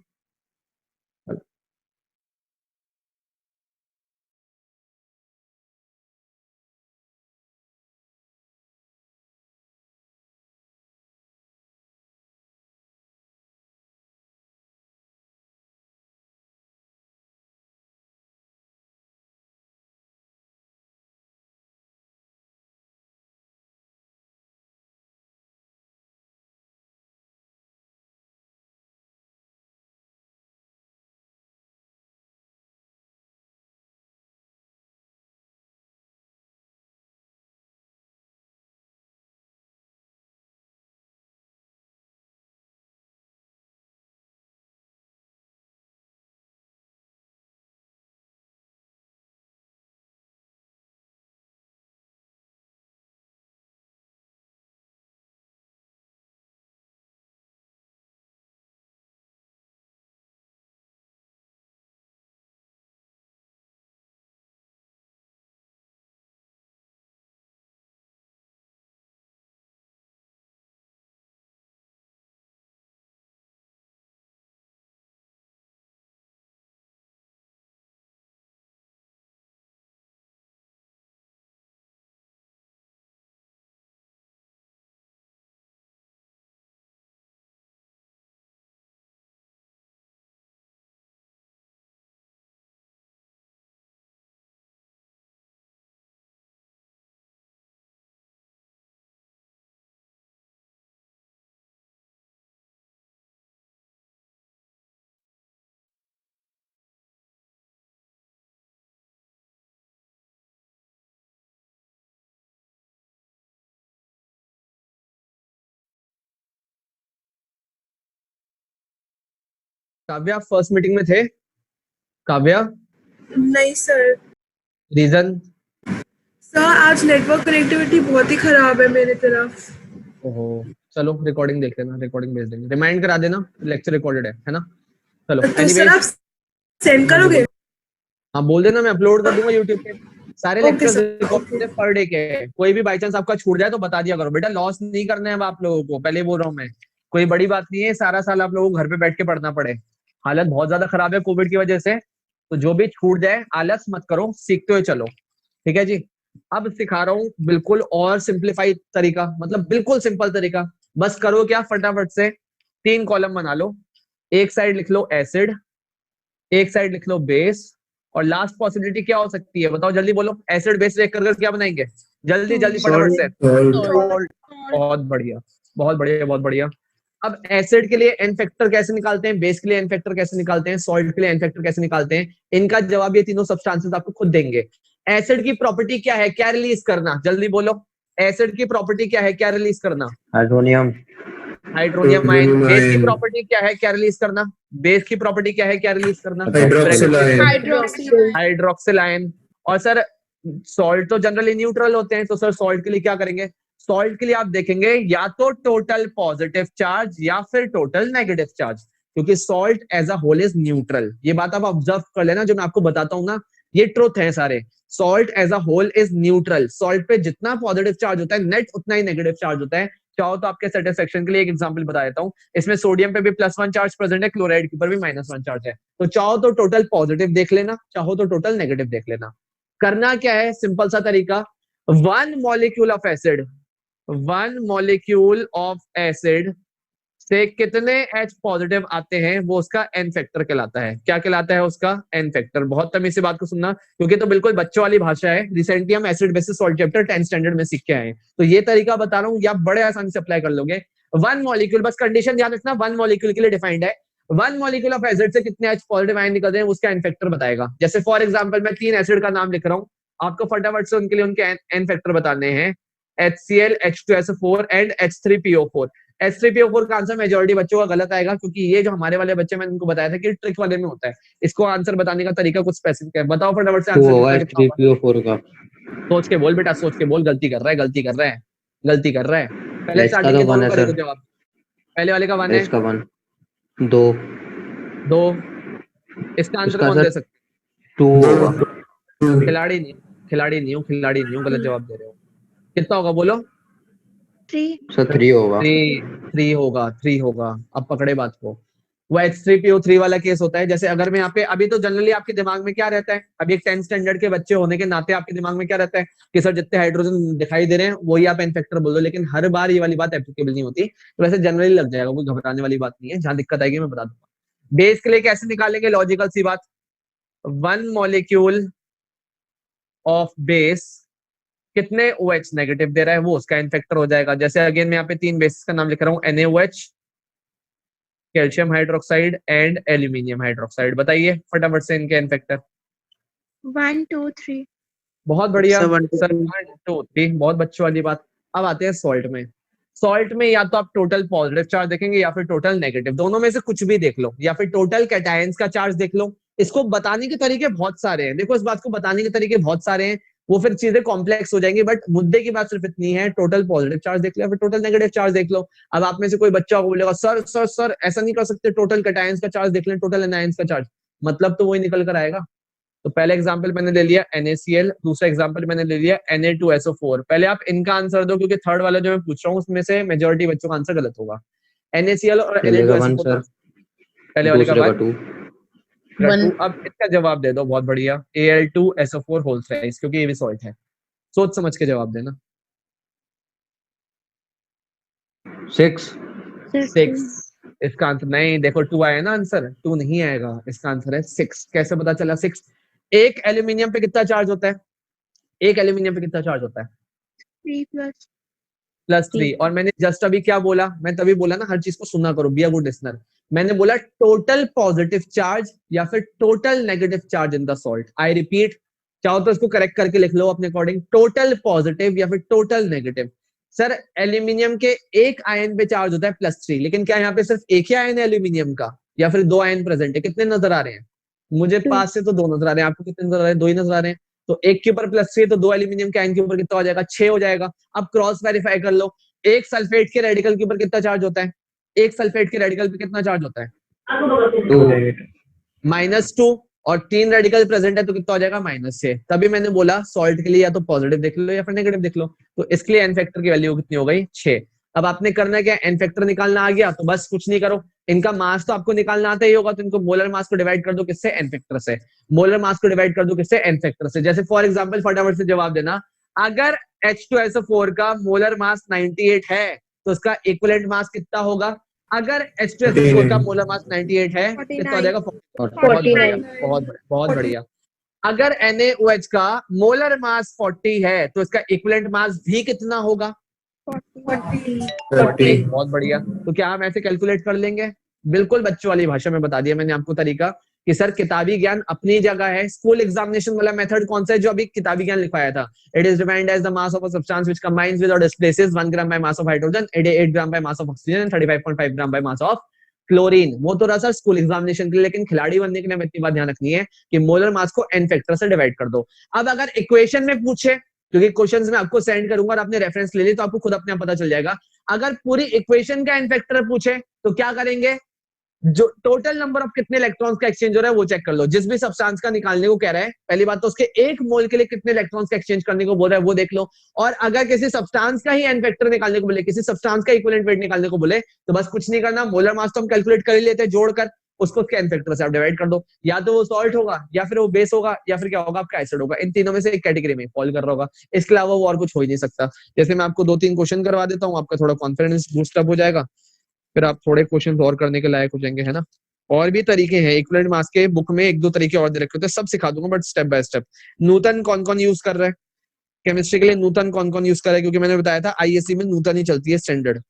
काव्या फर्स्ट मीटिंग में थे? काव्या, नहीं सर। रीजन? सर आज नेटवर्क कनेक्टिविटी बहुत ही खराब है मेरी तरफ। ओहो, चलो रिकॉर्डिंग देख लेना, रिकॉर्डिंग भेज देंगे, रिमाइंड करा देना, लेक्चर रिकॉर्डेड है ना? चलो तो सर एनीवेज, आप सेंड करोगे? हाँ बोल देना, मैं अपलोड कर दूंगा यूट्यूब पे। सारे okay lectures sir, recorded per day के हैं। कोई भी बाई चांस आपका छूट जाए तो बता दिया करो बेटा, लॉस नहीं करना है अब आप लोगों को, पहले बोल रहा हूँ मैं। कोई बड़ी बात नहीं है, सारा साल आप लोगों को घर पे बैठ के पढ़ना पड़े। हालत बहुत ज्यादा खराब है कोविड की वजह से, तो जो भी छूट जाए आलस मत करो, सीखते हुए चलो, ठीक है जी। अब सिखा रहा हूँ बिल्कुल और सिंप्लीफाइड तरीका, मतलब बिल्कुल सिंपल तरीका। बस करो क्या, फटाफट से 3 कॉलम बना लो। एक साइड लिख लो एसिड, एक साइड लिख लो बेस, और लास्ट पॉसिबिलिटी क्या हो सकती है बताओ, जल्दी बोलो। एसिड बेस एक कर क्या बनाएंगे, जल्दी जल्दी फटाफट से। सॉल्ट। बहुत बढ़िया, बहुत बढ़िया, बहुत बढ़िया। अब एसिड के लिए एन फैक्टर कैसे निकालते हैं, बेस के लिए एन फैक्टर कैसे निकालते हैं, सॉल्ट के लिए एन फैक्टर कैसे निकालते हैं, इनका जवाब ये तीनों सब्सटेंसेस आपको खुद देंगे। एसिड की प्रॉपर्टी क्या है, क्या रिलीज करना, जल्दी बोलो। एसिड की प्रॉपर्टी क्या है, क्या रिलीज करना? हाइड्रोनियम। Hydronium ion. बेस की प्रॉपर्टी क्या है, क्या रिलीज करना? बेस की प्रॉपर्टी क्या है, क्या रिलीज करना? Hydroxyl ion. Hydroxyl ion. और सर सॉल्ट तो जनरली न्यूट्रल होते हैं, तो सर सॉल्ट के लिए क्या करेंगे? सॉल्ट के लिए आप देखेंगे या तो टोटल पॉजिटिव चार्ज या फिर टोटल नेगेटिव चार्ज, क्योंकि salt as a whole is neutral. ये बात आप ऑब्जर्व कर लेना, जो मैं आपको बताता हूँ ना, ये ट्रुथ है सारे। Salt as a whole is neutral. Salt पे जितना पॉजिटिव चार्ज होता है, नेट उतना ही नेगेटिव चार्ज होता है। चाहो तो आपके सेटिस्फेक्शन के लिए एक एग्जांपल बता देता हूँ। इसमें सोडियम पे भी +1 चार्ज प्रेजेंट है, क्लोराइड के ऊपर भी -1 चार्ज है। तो चाहो तो टोटल पॉजिटिव देख लेना, चाहो तो टोटल नेगेटिव देख लेना। करना क्या है, सिंपल सा तरीका। 1 molecule of acid, 1 molecule of acid से कितने H पॉजिटिव आते हैं, वो उसका एन फैक्टर कहलाता है। क्या कहलाता है उसका? N factor. बहुत तमीज से बात को सुनना, क्योंकि तो बिल्कुल बच्चों वाली भाषा है। रिसेंटली हम acid basis salt chapter 10 standard में सीख के आए हैं, तो ये तरीका बता रहा हूँ, या बड़े आसानी से अप्लाई कर लोगे। 1 मॉलिक्यूल, बस कंडीशन ध्यान रखना, 1 मॉलिक्यूल के लिए डिफाइंड है। 1 मॉलिक्यूल ऑफ एसिड से कितने H पॉजिटिव आयन निकलते हैं, उसका एन फैक्टर बताएगा। जैसे फॉर एग्जाम्पल मैं 3 एसिड का नाम लिख रहा हूँ, आपको फटाफट से उनके लिए उनके एन फैक्टर बताने हैं। HCl, H2SO4 and H3PO4। H3PO4 का आंसर मेजॉरिटी बच्चों का गलत आएगा, क्योंकि ये जो हमारे वाले बच्चे, मैंने उनको बताया था कि ट्रिक वाले में होता है। इसको आंसर बताने का तरीका कुछ स्पेसिफिक है। बताओ फटाफट से आंसर होगा कितना होगा? 3PO4 का। सोच के बोल बेटा, सोच के बोल। गलती कर रहा है, गलती कर रहा है, गलती कर रहा है। पहले एच का स्टार्टिंग तो के 1 दोनों है का दे दो सर। जवाब। पहले वाले का 1 है, एच का 1 2। 2। इसका आंसर इसका कौन सर दे सकते? 2 होगा। खिलाड़ी नहीं, खिलाड़ी नहीं हूँ, खिलाड़ी नहीं हूँ, गलत जवाब दे रहे हो। कितना होगा बोलो? 3 सर 3 होगा। 3 होगा, 3 होगा। अब पकड़े बात को। वो H3PO3 वाला केस होता है। जैसे अगर मैं यहाँ पे, अभी तो जनरली आपके दिमाग में क्या रहता है, अभी एक 10th स्टैंडर्ड के बच्चे होने के नाते आपके दिमाग में क्या रहता है कि सर जितने हाइड्रोजन दिखाई दे रहे हैं वही आप एन फैक्टर बोल दो। लेकिन हर बार ये वाली बात एप्लीकेबल नहीं होती, तो वैसे जनरली लग जाएगा, कोई घबराने वाली बात नहीं है। जहां दिक्कत आएगी मैं बता दूंगा। बेस के लिए कैसे निकालेंगे, लॉजिकल सी बात। 1 मॉलिक्यूल ऑफ बेस कितने OH नेगेटिव दे रहा है, वो उसका एन फैक्टर हो जाएगा। जैसे अगेन मैं यहाँ पे 3 बेसिस का नाम लिख रहा हूँ, NaOH, calcium hydroxide and aluminium hydroxide. बताइए फटाफट से इनके एन फैक्टर। 1 2 3 बहुत बढ़िया सर 1 सर, 2 1 2 3, बहुत बच्चों वाली बात। अब आते हैं सॉल्ट में। सॉल्ट में या तो आप टोटल पॉजिटिव चार्ज देखेंगे या फिर टोटल नेगेटिव, दोनों में से कुछ भी देख लो, या फिर टोटल कैटायंस का चार्ज देख लो। इसको बताने के तरीके बहुत सारे हैं, देखो इस बात को बताने के तरीके बहुत सारे हैं, वो फिर चीजें कॉम्प्लेक्स हो जाएंगी। बट मुद्दे की बात सिर्फ इतनी है, टोटल पॉजिटिव चार्ज देख लो या फिर टोटल नेगेटिव चार्ज देख लो। अब आप में से कोई बच्चा बोलेगा सर सर सर ऐसा नहीं कर सकते, टोटल कैटायंस का चार्ज देख लें, टोटल एनायंस का चार्ज, मतलब तो वही निकल कर आएगा। तो पहला एग्जांपल मैंने ले लिया NaCl, दूसरा एग्जांपल मैंने ले लिया Na2SO4। पहले आप इनका आंसर दो, क्योंकि थर्ड वाला जो मैं पूछ रहा हूँ उसमें से मेजॉरिटी बच्चों का आंसर गलत होगा। NaCl और पहले का 1 Na2SO4 सर, पहले वाले का दूसरे का 1, 2। दूसरा 2। अब इसका जवाब दे दो, बहुत बढ़िया, Al2SO4 होल थ्राइस, क्योंकि ये भी सॉल्ट है। सोच समझ के जवाब देना। 6 6 इसका आंसर नहीं, देखो 2 आया ना आंसर, 2 नहीं आएगा, इसका आंसर है 6। कैसे पता चला 6? एक एल्यूमिनियम पे कितना चार्ज होता है, एक एल्यूमिनियम पे कितना चार्ज होता है? 3 प्लस +3। और मैंने जस्ट अभी क्या बोला, मैं तभी बोला ना, हर चीज को सुना करो, बी अ गुड लिसनर। मैंने बोला टोटल पॉजिटिव चार्ज या फिर total negative charge in the salt. I repeat, चाहो तो इसको करेक्ट करके लिख लो अपने अकॉर्डिंग, टोटल पॉजिटिव या फिर टोटल नेगेटिव। सर एल्यूमिनियम के एक आयन पे चार्ज होता है +3, लेकिन क्या यहाँ पे सिर्फ एक ही आयन है एल्यूमिनियम का? या फिर 2 आयन प्रेजेंट है, कितने नजर आ रहे हैं? मुझे पास से तो 2 नजर आ रहे हैं, आपको कितने नजर आ रहे हैं? 2 ही नजर आ रहे हैं। तो एक के ऊपर +3 तो 2 एल्यूमिनियम के आयन के ऊपर कितना हो जाएगा? 6 हो जाएगा। अब क्रॉस वेरीफाई कर लो, एक सल्फेट के रेडिकल के ऊपर कितना चार्ज होता है? एक सल्फेट के रेडिकल पे कितना चार्ज होता है? -2, और 3 रेडिकल प्रेजेंट है तो कितना हो जाएगा? -6। तभी मैंने बोला सॉल्ट के लिए या तो पॉजिटिव देख लो या फिर नेगेटिव देख लो। तो इसके लिए एन फैक्टर की वैल्यू कितनी हो गई? 6। अब आपने करना क्या? एन फैक्टर निकालना आ गया तो बस कुछ नहीं करो, इनका मास तो आपको निकालना आता ही होगा, तो इनको मोलर मास को डिवाइड कर दो किससे? एन फैक्टर से। मोलर मास को डिवाइड कर दो किससे? एन फैक्टर से। जैसे फॉर एग्जांपल फटाफट से जवाब देना, अगर H2SO4 का मोलर मास 98 है तो उसका इक्विवेलेंट मास कितना होगा? अगर H2SO4 का मोलर मास 98 है कितना हो जाएगा? 49। बहुत बढ़िया। अगर NaOH का मोलर मास 40 है तो इसका इक्विवेलेंट मास भी कितना होगा? 40। बहुत बढ़िया। तो क्या हम ऐसे कैलकुलेट कर लेंगे? बिल्कुल बच्चों वाली भाषा में बता दिया मैंने आपको तरीका कि सर किताबी ज्ञान अपनी जगह है, स्कूल एग्जामिनेशन वाला मेथड कौन सा है जो अभी किताबी ज्ञान लिखवाया था? It is defined as the mass of a substance which combines with और displaces 1 gram by mass of hydrogen, 8 gram by mass of oxygen and 35.5 gram by mass of chlorine. वो तो रहा सर स्कूल एग्जामिनेशन के लिए, लेकिन खिलाड़ी बनने के लिए हमें इतनी बात ध्यान रखनी है कि मोलर मास को एन फैक्टर से डिवाइड कर दो। अब अगर इक्वेशन में पूछे, क्योंकि क्वेश्चंस में आपको सेंड करूंगा और आपने रेफरेंस ले ली तो आपको खुद अपने आप पता चल जाएगा, अगर पूरी इक्वेशन का एन फैक्टर पूछे तो क्या करेंगे? जो टोटल नंबर ऑफ कितने इलेक्ट्रॉन्स का एक्सचेंज हो रहा है वो चेक कर लो। जिस भी सब्सटेंस का निकालने को कह रहा है, पहली बात तो उसके एक मोल के लिए कितने इलेक्ट्रॉन्स का एक्सचेंज करने को बोल रहा है वो देख लो। और अगर किसी सब्सटेंस का ही एन फैक्टर निकालने को बोले, किसी सब्सटेंस का इक्विवेलेंट वेट निकालने को बोले, तो बस कुछ नहीं करना, मोलर मास तो हम कैलकुलेट कर ही लेते हैं जोड़कर, उसको उसके एन फैक्टर से आप डिवाइड कर दो। या तो वो सॉल्ट होगा, या फिर वो बेस होगा, या फिर क्या होगा? आपका एसिड होगा। इन तीनों में से एक कैटेगरी में फॉल कर रहा होगा, इसके अलावा वो और कुछ हो ही नहीं सकता। जैसे मैं आपको 2-3 क्वेश्चन करवा देता हूँ, आपका थोड़ा कॉन्फिडेंस बूस्ट अप हो जाएगा, फिर आप थोड़े क्वेश्चन और करने के लायक हो जाएंगे, है ना। और भी तरीके हैं इक्विवेलेंट मास के, बुक में 1-2 तरीके और दे रखे होते हैं, सब सिखा दूंगा but step by step. Newton कौन कौन यूज कर रहा है केमिस्ट्री के लिए? न्यूटन कौन कौन यूज कर रहा है? क्योंकि मैंने बताया था आईएससी में न्यूटन ही चलती है स्टैंडर्ड,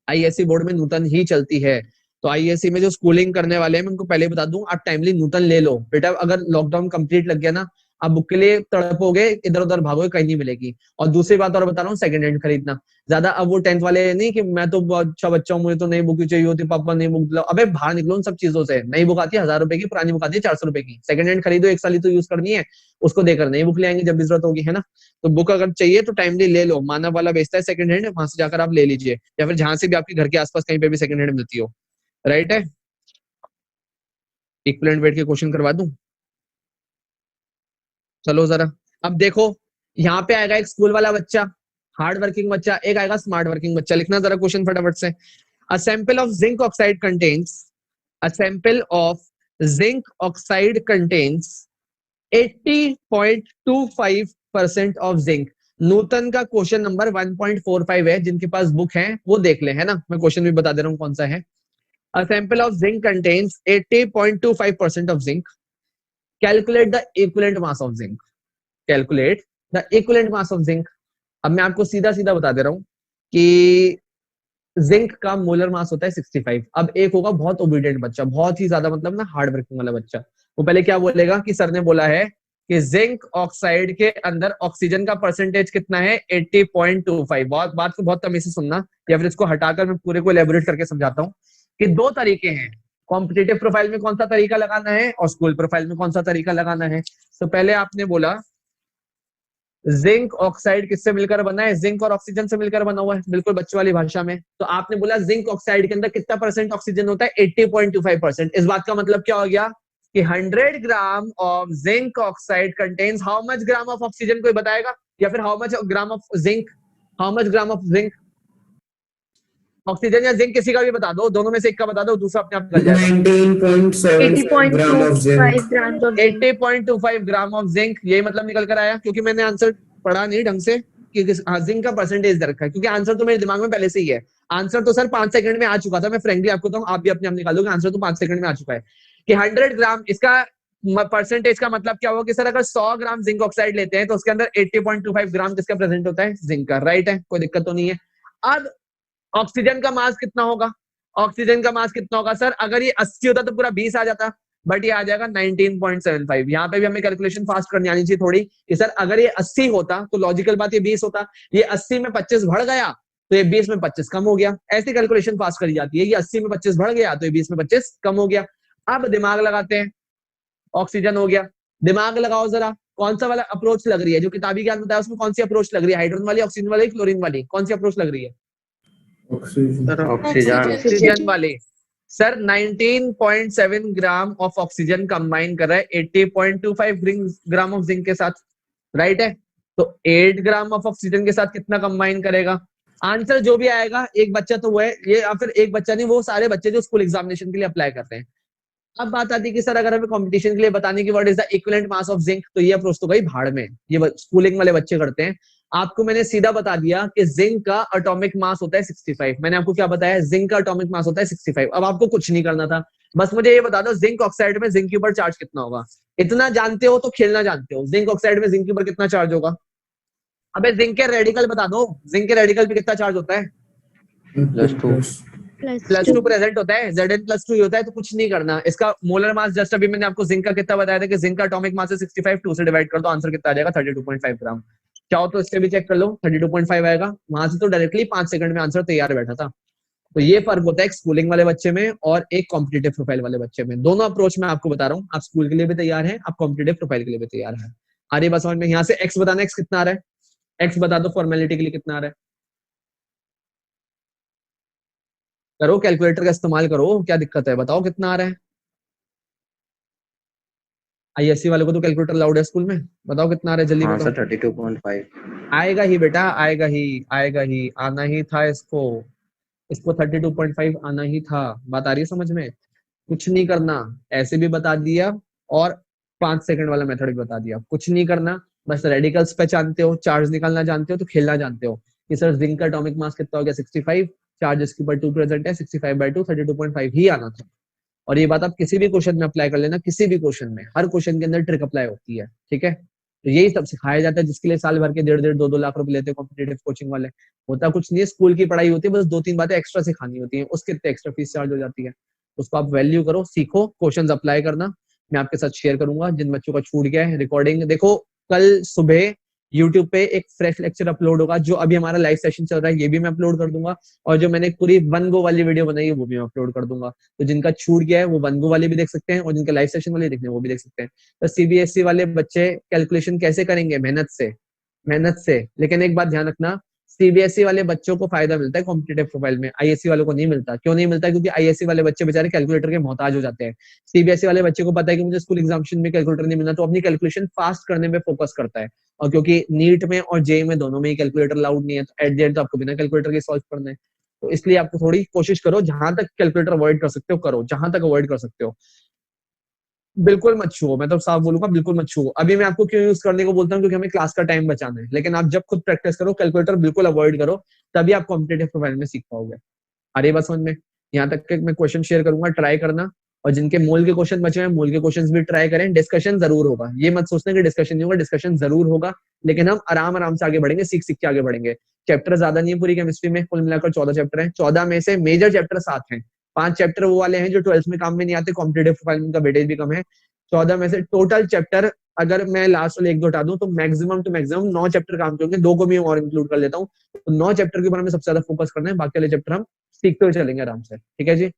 आईएससी बोर्ड में न्यूटन ही चलती है। तो आईएससी में जो स्कूलिंग करने वाले हैं मैं उनको पहले बता दूं, आप टाइमली न्यूटन ले लो बेटा। अगर लॉकडाउन कंप्लीट लग गया ना, आप बुक के लिए तड़पोगे, इधर उधर भागोगे, कहीं नहीं मिलेगी। और दूसरी बात और बता रहा हूँ, सेकंड हैंड खरीदना ज्यादा। अब वो 10th वाले नहीं कि मैं तो बहुत अच्छा बच्चा हूँ, मुझे तो नई बुक चाहिए होती, पापा नई बुक दिलाओ। अबे बाहर निकलो उन सब चीजों से। नई बुक आती है 1000 रुपए की, पुरानी बुक आती है 400 रुपए की। सेकंड हैंड खरीदो, 1 साल ही तो यूज करनी है, उसको देकर नई बुक ले आएंगे जब भी जरूरत होगी, है ना। तो बुक अगर चाहिए तो टाइमली ले लो, मानव वाला बेचता है सेकंड हैंड, वहां से जाकर आप ले लीजिए, या फिर जहां से भी आपके घर के आसपास कहीं पे भी सेकंड हैंड मिलती हो। राइट है। इक्विवेलेंट वेट के क्वेश्चन करवा दूं? चलो जरा अब देखो, यहाँ पे आएगा एक स्कूल वाला बच्चा, हार्ड वर्किंग बच्चा, एक आएगा स्मार्ट वर्किंग बच्चा। लिखना जरा क्वेश्चन फटाफट से। A sample of zinc oxide contains, a sample of zinc oxide contains 80.25% of zinc. Newton का क्वेश्चन नंबर 1.45 है, जिनके पास बुक है वो देख ले, है ना। मैं क्वेश्चन भी बता दे रहा हूँ कौन सा है। A sample of zinc contains 80.25% of zinc. Calculate the equivalent mass of zinc. Calculate the equivalent mass of zinc. अब मैं आपको सीधा सीधा बता दे रहा हूं कि जिंक का मोलर मास होता है 65। अब एक होगा बहुत ओबीडियंट बच्चा, बहुत ही ज्यादा मतलब ना हार्ड वर्किंग वाला बच्चा, वो पहले क्या बोलेगा कि सर ने बोला है कि जिंक ऑक्साइड के अंदर ऑक्सीजन का परसेंटेज कितना है? 80.25। बात को बहुत तमीज से सुनना, या फिर इसको हटाकर मैं पूरे को एलेबोरेट करके समझाता हूँ कि 2 तरीके हैं। कॉम्पिटिटिव प्रोफाइल में कौन सा तरीका लगाना है और स्कूल प्रोफाइल में कौन सा तरीका लगाना है। तो पहले आपने बोला जिंक ऑक्साइड किससे मिलकर बना है? जिंक और ऑक्सीजन से मिलकर बना हुआ है, बिल्कुल बच्चों वाली भाषा में। तो आपने बोला जिंक ऑक्साइड के अंदर कितना परसेंट ऑक्सीजन होता है? 80.25%। इस बात का मतलब क्या हो गया कि 100 gram of zinc oxide contains how much gram of oxygen? कोई बताएगा? या फिर how much gram of zinc? How much gram of zinc? Oxygen या जिंक किसी का भी बता दो, दोनों में से एक का बता दो, दूसरा अपने आप निकल जाएगा। 19.75 gram of zinc. 80.25 gram of zinc, यही मतलब निकल कर आया। क्योंकि मैंने आंसर पढ़ा नहीं ढंग से कि जिंक का परसेंटेज दे रखा है, क्योंकि आंसर तो मेरे दिमाग में पहले से ही है। आंसर तो सर 5 सेकंड में आ चुका था। मैं फ्रेंकली आपको बताऊं, आप भी अपने आप निकालोगे, आंसर तो 5 सेकंड में आ चुका है कि 100 ग्राम। इसका परसेंटेज का मतलब क्या होगा कि सर अगर 100 ग्राम जिंक ऑक्साइड लेते हैं तो उसके अंदर 80.25 ग्राम किसका प्रेजेंट होता है? जिंक का। राइट है, कोई दिक्कत तो नहीं है। अब ऑक्सीजन का मास कितना होगा? ऑक्सीजन का मास कितना होगा सर? अगर ये 80 होता तो पूरा 20 आ जाता, बट ये आ जाएगा 19.75। यहाँ पे भी हमें कैलकुलेशन फास्ट करनी आनी चाहिए थोड़ी कि सर अगर ये 80 होता तो लॉजिकल बात ये 20 होता, ये 80 में 25 बढ़ गया तो ये 20 में 25 कम हो गया। ऐसी कैलकुलेशन पास करी जाती है। ये 80 में 25 बढ़ गया तो ये 20 में 25 कम हो गया। अब दिमाग लगाते हैं, ऑक्सीजन हो गया, दिमाग लगाओ जरा, कौन सा वाला अप्रोच लग रही है? जो किताबी ज्ञान बताया उसमें कौन सी अप्रोच लग रही है? हाइड्रोजन वाली, ऑक्सीजन वाली, क्लोरीन वाली, कौन सी अप्रोच लग रही है? ऑक्सीजन। ऑक्सीजन। ऑक्सीजन वाली। Sir 19.7 gram of oxygen combine कर रहा है 80.25 ग्राम ऑफ जिंक के साथ, राइट है? तो 8 ग्राम ऑफ ऑक्सीजन के साथ कितना कंबाइन करेगा? आंसर जो भी आएगा, एक बच्चा तो वो है ये, या फिर एक बच्चा नहीं, वो सारे बच्चे जो स्कूल एग्जामिनेशन के लिए अप्लाई करते हैं। अब बात आती है कि सर अगर हमें कंपटीशन के लिए बताने की what is the equivalent mass of zinc, तो ये अप्रोच तो गई भाड़ में, ये स्कूलिंग वाले बच्चे करते हैं। आपको मैंने सीधा बता दिया कि जिंक का एटॉमिक मास होता है 65। मैंने आपको क्या बताया? जिंक का एटॉमिक मास होता है 65। अब आपको कुछ नहीं करना था, बस मुझे ये बता दो जिंक ऑक्साइड में जिंक के ऊपर चार्ज कितना होगा। इतना जानते हो तो खेलना जानते हो, जिंक ऑक्साइड में जिंक के ऊपर कितना चार्ज होगा? अबे जिंक के रेडिकल बता दो, जिंक के रेडिकल पे कितना चार्ज होता है? +2 +2 प्रेजेंट होता है, Zn+2 होता है। तो कुछ नहीं करना, इसका मोलर मास जस्ट अभी मैंने आपको जिंक का कितना बताया था कि जिंक का एटॉमिक मास है 65, 2 से डिवाइड कर दो, आंसर कितना आ जाएगा? 32.5 ग्राम। चाहो तो इससे भी चेक कर लो, 32.5 आएगा। वहां से तो डायरेक्टली 5 सेकंड में आंसर तैयार बैठा था। तो ये फर्क होता है एक स्कूलिंग वाले बच्चे में और एक कॉम्पिटिटिव प्रोफाइल वाले बच्चे में। दोनों अप्रोच में आपको बता रहा हूँ, आप स्कूल के लिए भी तैयार हैं, आप कॉम्पिटिटिव प्रोफाइल के लिए भी तैयार हैं। आ रही बात समझ में? यहाँ से एक्स बताना, एक्स कितना आ रहा है? एक्स बता दो फॉर्मेलिटी के लिए कितना आ रहा है? करो, कैलकुलेटर का इस्तेमाल करो, क्या दिक्कत है? बताओ कितना आ रहा है? आईएससी वाले को तो कैलकुलेटर लाउड है स्कूल में, बताओ कितना आ रहा है? जल्दी हाँ बताओ। सर 32.5। आएगा ही बेटा, आएगा ही, आएगा ही, आना ही था इसको, इसको 32.5 आना ही था। बात आ रही है समझ में? कुछ नहीं करना, ऐसे भी बता दिया और 5 सेकंड वाला मेथड भी बता दिया। कुछ नहीं करना, बस रेडिकल्स पहचानते हो, चार्ज निकालना जानते हो तो खेलना जानते हो कि सर जिंक का एटॉमिक मास कितना हो गया? 65, चार्ज इसके ऊपर 2 प्रेजेंट है, 65/2 32.5 ही आना था। और ये बात आप किसी भी क्वेश्चन में अप्लाई कर लेना, किसी भी क्वेश्चन में, हर क्वेश्चन के अंदर ट्रिक अप्लाई होती है, ठीक है? तो यही सब सिखाया जाता है, जिसके लिए साल भर के 1.5 2 लाख रुपए लेते हैं कॉम्पिटेटिव कोचिंग वाले। होता कुछ नहीं है, स्कूल की पढ़ाई होती है, बस 2-3 बातें एक्स्ट्रा सिखानी होती है, उसके एक्स्ट्रा फीस चार्ज हो जाती है। उसको आप वैल्यू करो, सीखो, क्वेश्चंस अप्लाई करना। मैं आपके साथ शेयर करूंगा जिन बच्चों का छूट गया है रिकॉर्डिंग। देखो कल सुबह यूट्यूब पे एक फ्रेश लेक्चर अपलोड होगा, जो अभी हमारा लाइव सेशन चल रहा है ये भी मैं अपलोड कर दूंगा, और जो मैंने पूरी वन गो वाली वीडियो बनाई है वो भी मैं अपलोड कर दूंगा। तो जिनका छूट गया है वो वन गो वाली भी देख सकते हैं, और जिनके लाइव सेशन वाले देखने वो भी देख सकते हैं। तो सीबीएसई वाले बच्चे कैलकुलेशन कैसे करेंगे? मेहनत से, मेहनत से। लेकिन एक बात ध्यान रखना, सीबीएसई वाले बच्चों को फायदा मिलता है कॉम्पिटेटिव प्रोफाइल में, आईएससी वालों को नहीं मिलता। क्यों नहीं मिलता? क्योंकि आईएससी वाले बच्चे बेचारे कैलकुलेटर के मोहताज हो जाते हैं। सीबीएसई वाले बच्चे को पता है कि मुझे स्कूल एग्जामिनेशन में कैलकुलेटर नहीं मिलना, तो अपनी कैलकुलेशन फास्ट करने में फोकस करता है। और क्योंकि नीट में और जेई में दोनों में ही कैलकुलेटर अलाउड नहीं है, तो एट द एंड तो आपको बिना कैलकुलेटर के सॉल्व करना है। तो इसलिए आपको थोड़ी कोशिश करो, जहां तक कैलकुलेटर अवॉइड कर सकते हो करो, जहां तक अवॉइड कर सकते हो। बिल्कुल मत छुओ, मैं तो साफ बोलूंगा, बिल्कुल मत छुओ। अभी मैं आपको क्यों यूज करने को बोलता हूँ? क्योंकि हमें क्लास का टाइम बचाना है। लेकिन आप जब खुद प्रैक्टिस करो, कैलकुलेटर बिल्कुल अवॉइड करो, तभी आप कॉम्पिटेटिव प्रोफाइल में सीख पाओगे। अरे बस समझ में? यहाँ तक के मैं क्वेश्चन शेयर करूंगा, ट्राई करना। और जिनके मोल के क्वेश्चन बचे हैं, मोल के क्वेश्चन भी ट्राई करें। डिस्कशन जरूर होगा, ये मत सोचना कि डिस्कशन नहीं होगा, डिस्कशन जरूर होगा। लेकिन हम आराम आराम से आगे बढ़ेंगे, सीख सीख के आगे बढ़ेंगे। चैप्टर ज्यादा नहीं है पूरी केमिस्ट्री में, कुल मिलाकर 14 चैप्टर हैं। 14 में से मेजर चैप्टर 7 हैं, 5 चैप्टर वो वाले हैं जो 12th में काम में नहीं आते, कॉम्पिटेटिव प्रोफाइल में उनका वेटेज भी कम है। 14 में से टोटल चैप्टर अगर मैं लास्ट वाले 1-2 हटा दूं तो मैक्सिमम टू मैक्सिमम 9 चैप्टर काम के होंगे, 2 को भी और इंक्लूड कर लेता हूँ। तो 9 चैप्टर के ऊपर हमें सबसे ज्यादा फोकस करना है, बाकी वाले चैप्टर हम सीखते हुए चलेंगे आराम से, ठीक है जी।